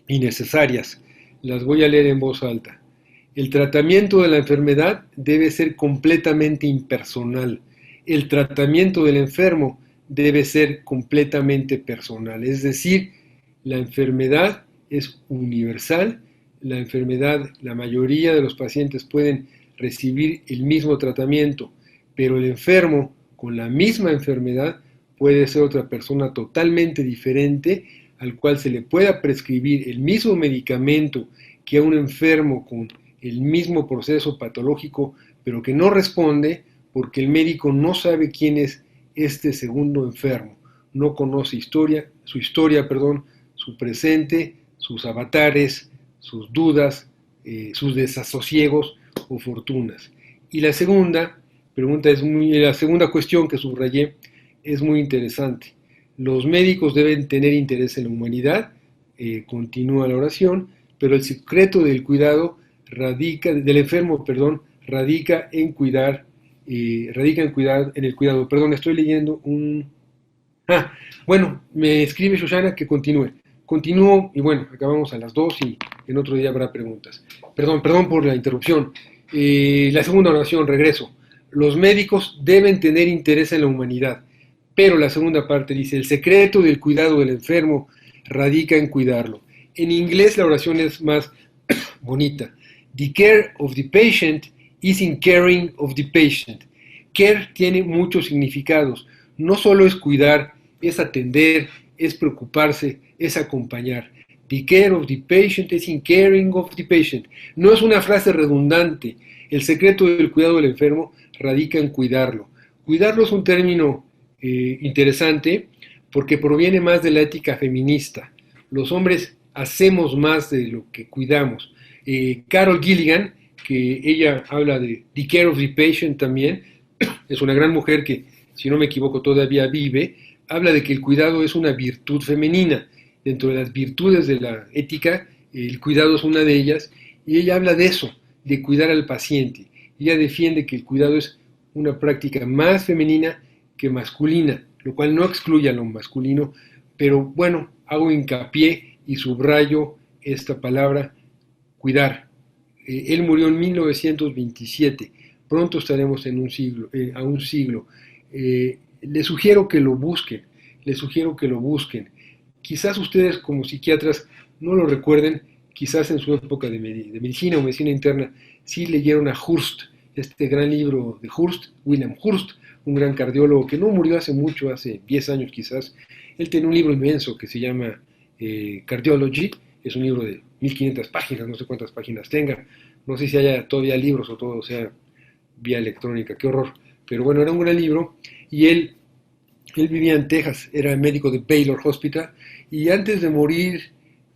y necesarias. Las voy a leer en voz alta. El tratamiento de la enfermedad debe ser completamente impersonal. El tratamiento del enfermo debe ser completamente personal. Es decir, la enfermedad es universal. La enfermedad, la mayoría de los pacientes pueden recibir el mismo tratamiento, pero el enfermo con la misma enfermedad puede ser otra persona totalmente diferente, al cual se le pueda prescribir el mismo medicamento que a un enfermo con el mismo proceso patológico, pero que no responde porque el médico no sabe quién es este segundo enfermo, no conoce su historia, su presente, sus avatares, sus dudas, sus desasosiegos o fortunas. Y la segunda la segunda cuestión que subrayé es muy interesante. Los médicos deben tener interés en la humanidad, continúa la oración, pero el secreto del cuidado del enfermo, radica en el cuidado. Perdón, estoy leyendo un... bueno, me escribe Shoshana que continúe. Continúo y bueno, acabamos a las 2 y en otro día habrá preguntas. Perdón por la interrupción. La segunda oración, regreso. Los médicos deben tener interés en la humanidad, pero la segunda parte dice, el secreto del cuidado del enfermo radica en cuidarlo. En inglés la oración es más bonita. The care of the patient is in caring of the patient. Care tiene muchos significados. No solo es cuidar, es atender, es preocuparse, es acompañar. The care of the patient is in caring of the patient. No es una frase redundante. El secreto del cuidado del enfermo radica en cuidarlo. Cuidarlo es un término interesante porque proviene más de la ética feminista. Los hombres hacemos más de lo que cuidamos. Carol Gilligan, que ella habla de The Care of the Patient también, es una gran mujer que, si no me equivoco, todavía vive, habla de que el cuidado es una virtud femenina. Dentro de las virtudes de la ética, el cuidado es una de ellas, y ella habla de eso, de cuidar al paciente. Ella defiende que el cuidado es una práctica más femenina que masculina, lo cual no excluye a lo masculino, pero bueno, hago hincapié y subrayo esta palabra, cuidar. Él murió en 1927, pronto estaremos a un siglo. Les sugiero que lo busquen, Quizás ustedes como psiquiatras no lo recuerden, quizás en su época de medicina o medicina interna sí leyeron a Hurst, este gran libro de Hurst, William Hurst, un gran cardiólogo que no murió hace mucho, hace 10 años quizás. Él tiene un libro inmenso que se llama Cardiology, es un libro de 1500 páginas, no sé cuántas páginas tenga, no sé si haya todavía libros o todo sea vía electrónica, qué horror, pero bueno, era un gran libro y él vivía en Texas, era médico de Baylor Hospital y antes de morir,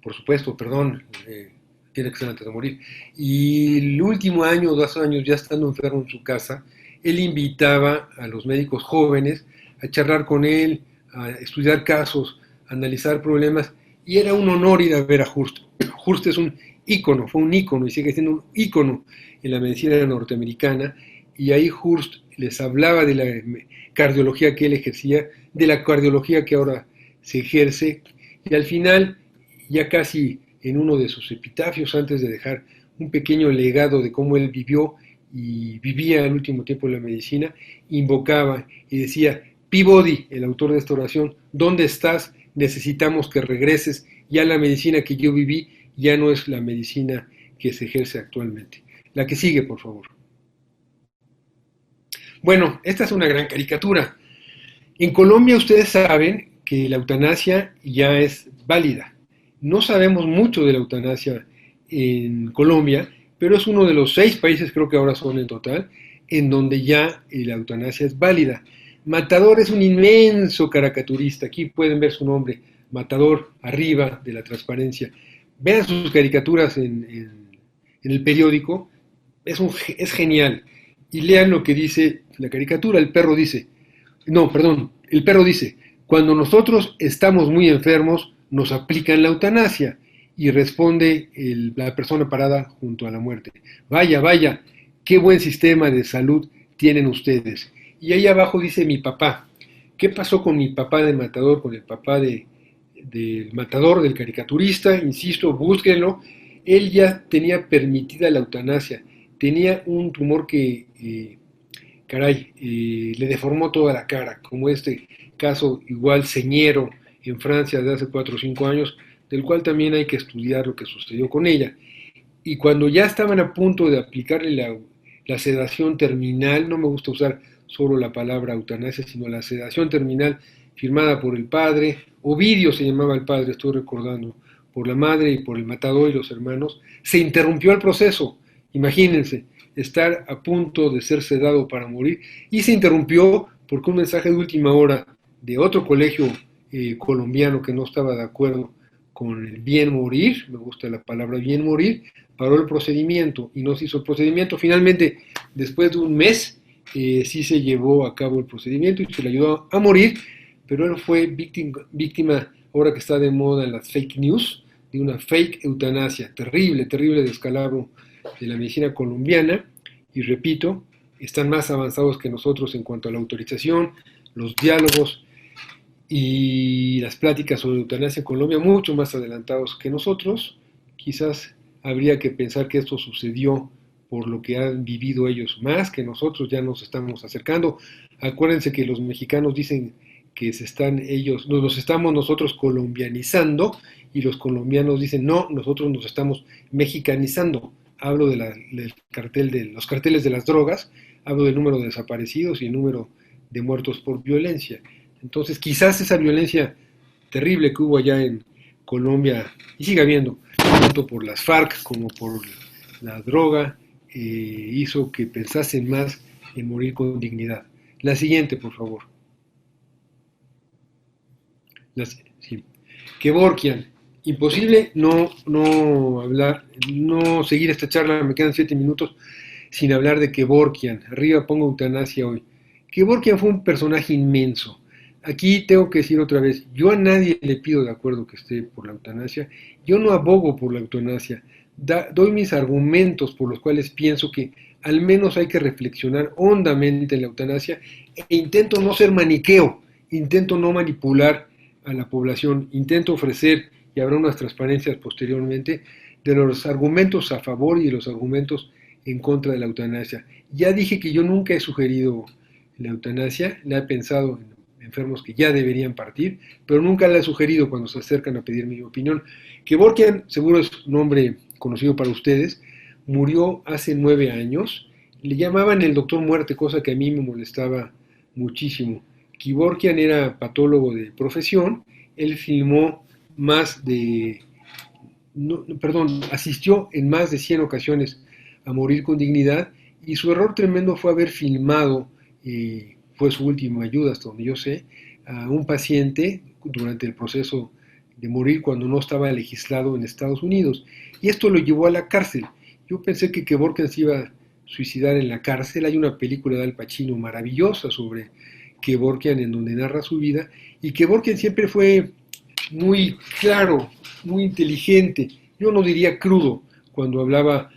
por supuesto, tiene que ser antes de morir, y el último año o 2 años ya estando enfermo en su casa, él invitaba a los médicos jóvenes a charlar con él, a estudiar casos, a analizar problemas, y era un honor ir a ver a Hurst. Hurst es un ícono, fue un ícono y sigue siendo un ícono en la medicina norteamericana, y ahí Hurst les hablaba de la cardiología que él ejercía, de la cardiología que ahora se ejerce, y al final, ya casi en uno de sus epitafios, antes de dejar un pequeño legado de cómo él vivió y vivía al último tiempo la medicina, invocaba y decía: Peabody, el autor de esta oración, ¿dónde estás? Necesitamos que regreses. Ya la medicina que yo viví ya no es la medicina que se ejerce actualmente. La que sigue, por favor. Bueno, esta es una gran caricatura. En Colombia ustedes saben que la eutanasia ya es válida. No sabemos mucho de la eutanasia en Colombia, pero es uno de los 6 países, creo que ahora son en total, en donde ya la eutanasia es válida. Matador es un inmenso caricaturista. Aquí pueden ver su nombre, Matador, arriba de la transparencia. Vean sus caricaturas en el periódico, es genial. Y lean lo que dice la caricatura. El perro dice, cuando nosotros estamos muy enfermos, nos aplican la eutanasia. Y responde la persona parada junto a la muerte: vaya, vaya, qué buen sistema de salud tienen ustedes. Y ahí abajo dice mi papá. ¿Qué pasó con mi papá de Matador, con el papá del Matador, del caricaturista? Insisto, búsquenlo. Él ya tenía permitida la eutanasia. Tenía un tumor que, le deformó toda la cara, como este caso igual señero en Francia de hace 4 o 5 años, del cual también hay que estudiar lo que sucedió con ella. Y cuando ya estaban a punto de aplicarle la sedación terminal, no me gusta usar solo la palabra eutanasia, sino la sedación terminal firmada por el padre, Ovidio se llamaba el padre, estoy recordando, por la madre y por el Matador y los hermanos, se interrumpió el proceso. Imagínense, estar a punto de ser sedado para morir, y se interrumpió porque un mensaje de última hora de otro colegio colombiano que no estaba de acuerdo con el bien morir, me gusta la palabra bien morir, paró el procedimiento y no se hizo el procedimiento. Finalmente, después de un mes, sí se llevó a cabo el procedimiento y se le ayudó a morir, pero él fue víctima, ahora que está de moda en las fake news, de una fake eutanasia, terrible, terrible descalabro de la medicina colombiana. Y repito, están más avanzados que nosotros en cuanto a la autorización, los diálogos y las pláticas sobre eutanasia en Colombia, mucho más adelantados que nosotros. Quizás habría que pensar que esto sucedió por lo que han vivido ellos más que nosotros, ya nos estamos acercando. Acuérdense que los mexicanos dicen que nos estamos nosotros colombianizando, y los colombianos dicen no, nosotros nos estamos mexicanizando. Hablo de los carteles de las drogas, hablo del número de desaparecidos y el número de muertos por violencia. Entonces, quizás esa violencia terrible que hubo allá en Colombia, y sigue habiendo, tanto por las FARC como por la droga, hizo que pensasen más en morir con dignidad. La siguiente, por favor. Sí. Kevorkian. Imposible no hablar, no seguir esta charla, me quedan 7 minutos sin hablar de Kevorkian. Arriba pongo eutanasia hoy. Kevorkian fue un personaje inmenso. Aquí tengo que decir otra vez, yo a nadie le pido de acuerdo que esté por la eutanasia, yo no abogo por la eutanasia, doy mis argumentos por los cuales pienso que al menos hay que reflexionar hondamente en la eutanasia, e intento no ser maniqueo, intento no manipular a la población, intento ofrecer, y habrá unas transparencias posteriormente, de los argumentos a favor y de los argumentos en contra de la eutanasia. Ya dije que yo nunca he sugerido la eutanasia, la he pensado en enfermos que ya deberían partir, pero nunca la he sugerido cuando se acercan a pedir mi opinión. Kevorkian, seguro es un nombre conocido para ustedes, murió hace 9 años, le llamaban el doctor muerte, cosa que a mí me molestaba muchísimo. Kevorkian era patólogo de profesión, él asistió en más de 100 ocasiones a morir con dignidad, y su error tremendo fue haber filmado, fue su última ayuda hasta donde yo sé, a un paciente durante el proceso de morir cuando no estaba legislado en Estados Unidos, y esto lo llevó a la cárcel. Yo pensé que Kevorkian se iba a suicidar en la cárcel. Hay una película de Al Pacino maravillosa sobre Kevorkian en donde narra su vida, y Kevorkian siempre fue muy claro, muy inteligente, yo no diría crudo cuando hablaba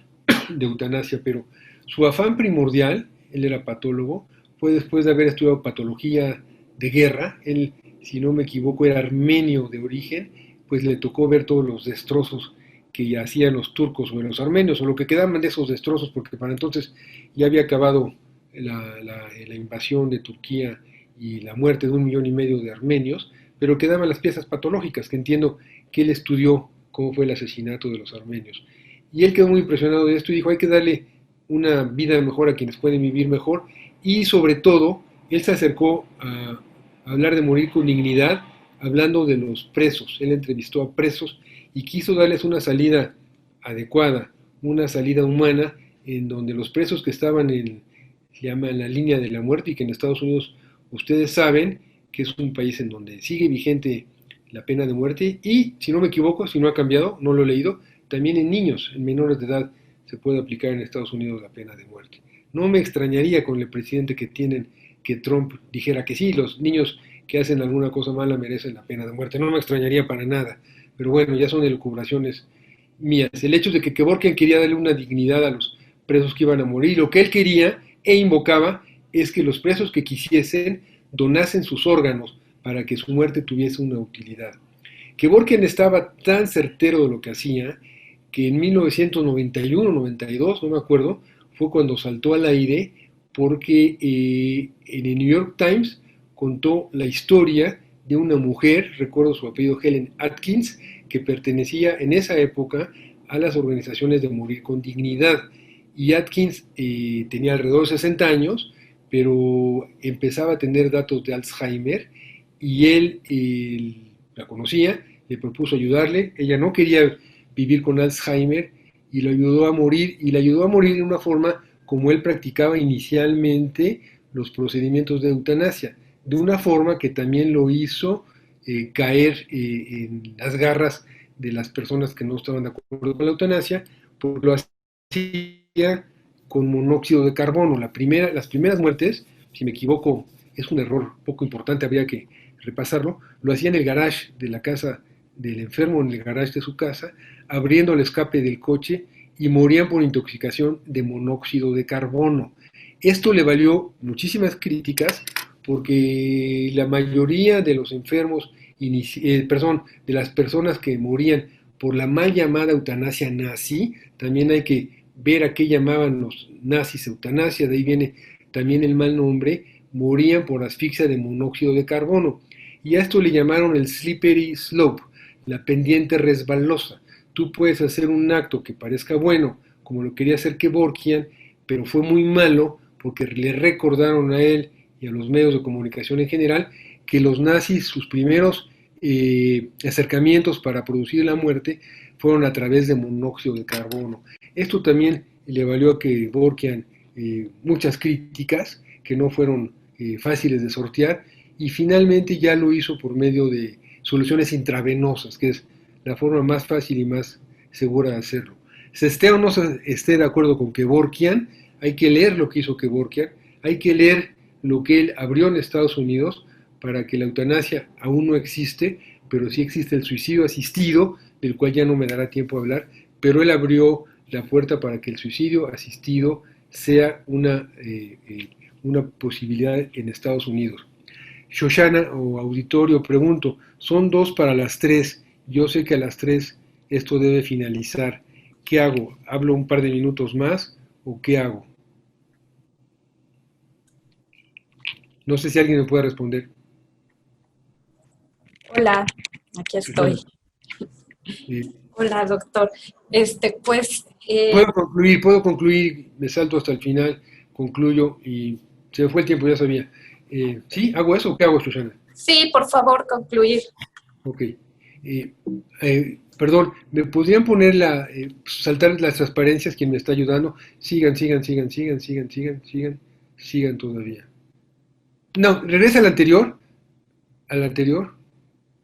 de eutanasia, pero su afán primordial, él era patólogo, fue después de haber estudiado patología de guerra. Él, si no me equivoco, era armenio de origen, pues le tocó ver todos los destrozos que hacían los turcos o los armenios, o lo que quedaban de esos destrozos, porque para entonces ya había acabado la invasión de Turquía y la muerte de 1,5 millones de armenios, pero quedaban las piezas patológicas, que entiendo que él estudió cómo fue el asesinato de los armenios. Y él quedó muy impresionado de esto y dijo, hay que darle una vida mejor a quienes pueden vivir mejor, y sobre todo, él se acercó a hablar de morir con dignidad, hablando de los presos. Él entrevistó a presos y quiso darles una salida adecuada, una salida humana, en donde los presos que estaban se llama la línea de la muerte, y que en Estados Unidos ustedes saben que es un país en donde sigue vigente la pena de muerte, y si no me equivoco, si no ha cambiado, no lo he leído, también en niños, en menores de edad, se puede aplicar en Estados Unidos la pena de muerte. No me extrañaría con el presidente que tienen que Trump dijera que sí, los niños que hacen alguna cosa mala merecen la pena de muerte. No me extrañaría para nada, pero bueno, ya son elucubraciones mías. El hecho de que Kevorkian quería darle una dignidad a los presos que iban a morir, lo que él quería e invocaba es que los presos que quisiesen donasen sus órganos para que su muerte tuviese una utilidad. Kevorkian estaba tan certero de lo que hacía que en 1991-92, no me acuerdo, fue cuando saltó al aire porque en el New York Times contó la historia de una mujer, recuerdo su apellido, Helen Atkins, que pertenecía en esa época a las organizaciones de Morir con Dignidad. Y Atkins tenía alrededor de 60 años, pero empezaba a tener datos de Alzheimer, y él la conocía, le propuso ayudarle. Ella no quería vivir con Alzheimer y lo ayudó a morir, y le ayudó a morir de una forma como él practicaba inicialmente los procedimientos de eutanasia, de una forma que también lo hizo caer en las garras de las personas que no estaban de acuerdo con la eutanasia, porque lo hacía con monóxido de carbono. Las primeras muertes, si me equivoco, es un error poco importante, habría que repasarlo, lo hacía en el garage de la casa del enfermo, en el garage de su casa, abriendo el escape del coche, y morían por intoxicación de monóxido de carbono. Esto le valió muchísimas críticas, porque la mayoría de los enfermos, de las personas que morían por la mal llamada eutanasia nazi, también hay que ver a qué llamaban los nazis eutanasia, de ahí viene también el mal nombre, morían por asfixia de monóxido de carbono. Y a esto le llamaron el slippery slope, la pendiente resbalosa. Tú puedes hacer un acto que parezca bueno, como lo quería hacer Kevorkian, pero fue muy malo porque le recordaron a él y a los medios de comunicación en general que los nazis, sus primeros acercamientos para producir la muerte fueron a través de monóxido de carbono. Esto también le valió a Kevorkian muchas críticas que no fueron fáciles de sortear, y finalmente ya lo hizo por medio de soluciones intravenosas, que es la forma más fácil y más segura de hacerlo. Se esté o no se esté de acuerdo con Kevorkian, hay que leer lo que hizo Kevorkian, hay que leer lo que él abrió en Estados Unidos, para que la eutanasia aún no existe, pero sí existe el suicidio asistido, del cual ya no me dará tiempo a hablar, pero él abrió la puerta para que el suicidio asistido sea una posibilidad en Estados Unidos. Shoshana o auditorio, pregunto, son 2 para las 3, yo sé que a las 3 esto debe finalizar. ¿Qué hago? ¿Hablo un par de minutos más o qué hago? No sé si alguien me puede responder. Hola, aquí estoy. Hola, doctor. Pues... Puedo concluir, me salto hasta el final, concluyo y se me fue el tiempo, ya sabía. ¿Sí? ¿Hago eso o qué hago, Susana? Sí, por favor, concluir. Ok. Perdón, ¿me podrían poner saltar las transparencias? Quien me está ayudando. Sigan todavía. No, regresa al anterior. Al anterior.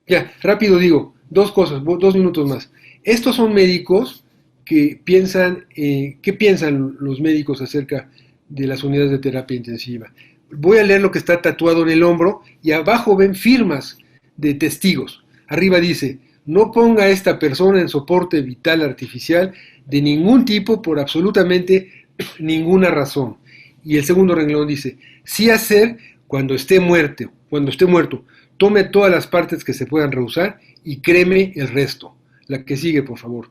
Ya, rápido digo, 2 cosas, 2 minutos más. Estos son médicos que piensan, ¿qué piensan los médicos acerca de las unidades de terapia intensiva? Voy a leer lo que está tatuado en el hombro, y abajo ven firmas de testigos. Arriba dice, no ponga a esta persona en soporte vital artificial de ningún tipo por absolutamente ninguna razón. Y el segundo renglón dice, sí hacer cuando esté muerto, tome todas las partes que se puedan rehusar y créeme el resto. La que sigue, por favor.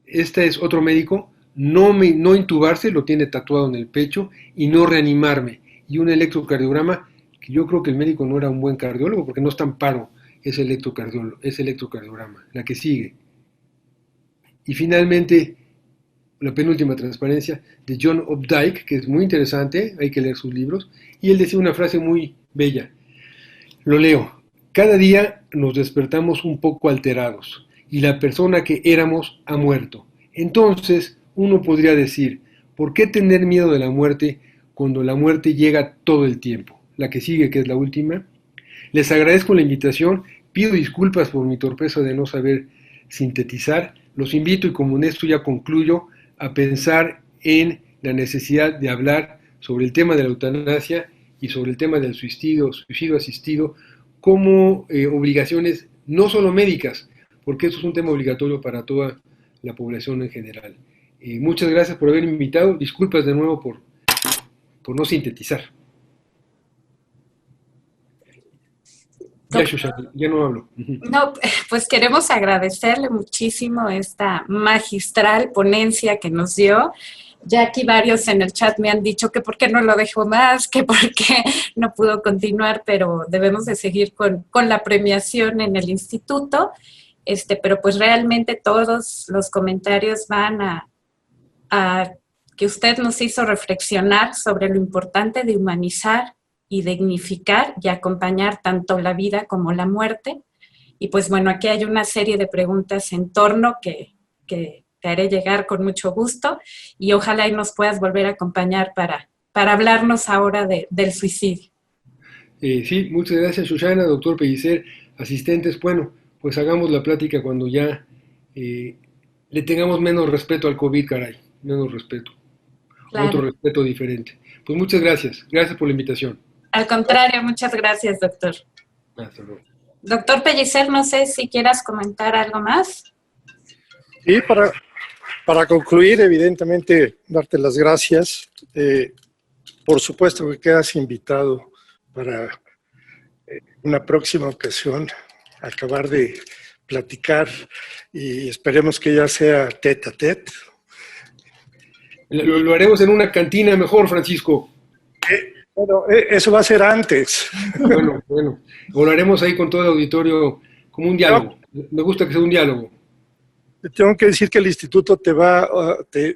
Este es otro médico, no intubarse, lo tiene tatuado en el pecho, y no reanimarme. Y un electrocardiograma, que yo creo que el médico no era un buen cardiólogo, porque no está en paro ese electrocardiograma. La que sigue. Y finalmente, la penúltima transparencia de John Updike, que es muy interesante, hay que leer sus libros, y él decía una frase muy bella. Lo leo. Cada día nos despertamos un poco alterados, y la persona que éramos ha muerto. Entonces, uno podría decir, ¿por qué tener miedo de la muerte cuando la muerte llega todo el tiempo? La que sigue, que es la última. Les agradezco la invitación, pido disculpas por mi torpeza de no saber sintetizar. Los invito, y como en esto ya concluyo, a pensar en la necesidad de hablar sobre el tema de la eutanasia y sobre el tema del suicidio asistido como obligaciones no solo médicas, porque eso es un tema obligatorio para toda la población en general. Muchas gracias por haberme invitado, disculpas de nuevo por no sintetizar. Ya, Shoshana, ya no hablo. No, pues queremos agradecerle muchísimo esta magistral ponencia que nos dio. Ya aquí varios en el chat me han dicho que por qué no lo dejó más, que por qué no pudo continuar, pero debemos de seguir con la premiación en el instituto. Pero pues realmente todos los comentarios van a que usted nos hizo reflexionar sobre lo importante de humanizar y dignificar y acompañar tanto la vida como la muerte. Y pues bueno, aquí hay una serie de preguntas en torno que te haré llegar con mucho gusto, y ojalá y nos puedas volver a acompañar para hablarnos ahora del suicidio. Sí, muchas gracias, Shoshana, doctor Pellicer, asistentes. Bueno, pues hagamos la plática cuando ya le tengamos menos respeto al COVID, caray, menos respeto. Claro. Otro respeto diferente. Pues muchas gracias. Gracias por la invitación. Al contrario, muchas gracias, doctor. Hasta luego. Doctor Pellicer, no sé si quieras comentar algo más. Sí, para concluir, evidentemente, darte las gracias. Por supuesto que quedas invitado para una próxima ocasión, acabar de platicar, y esperemos que ya sea tete a tete. Lo haremos en una cantina mejor, Francisco. Bueno, eso va a ser antes. Bueno, o lo haremos ahí con todo el auditorio como un diálogo. Me gusta que sea un diálogo. Tengo que decir que el instituto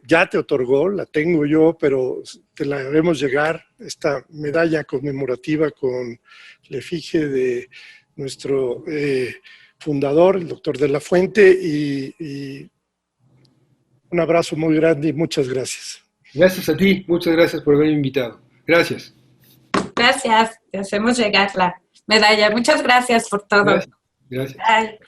ya te otorgó, la tengo yo, pero te la haremos llegar, esta medalla conmemorativa con la efigie de nuestro fundador, el doctor de la Fuente, y un abrazo muy grande y muchas gracias. Gracias a ti, muchas gracias por haberme invitado. Gracias. Gracias, te hacemos llegar la medalla. Muchas gracias por todo. Gracias. Bye.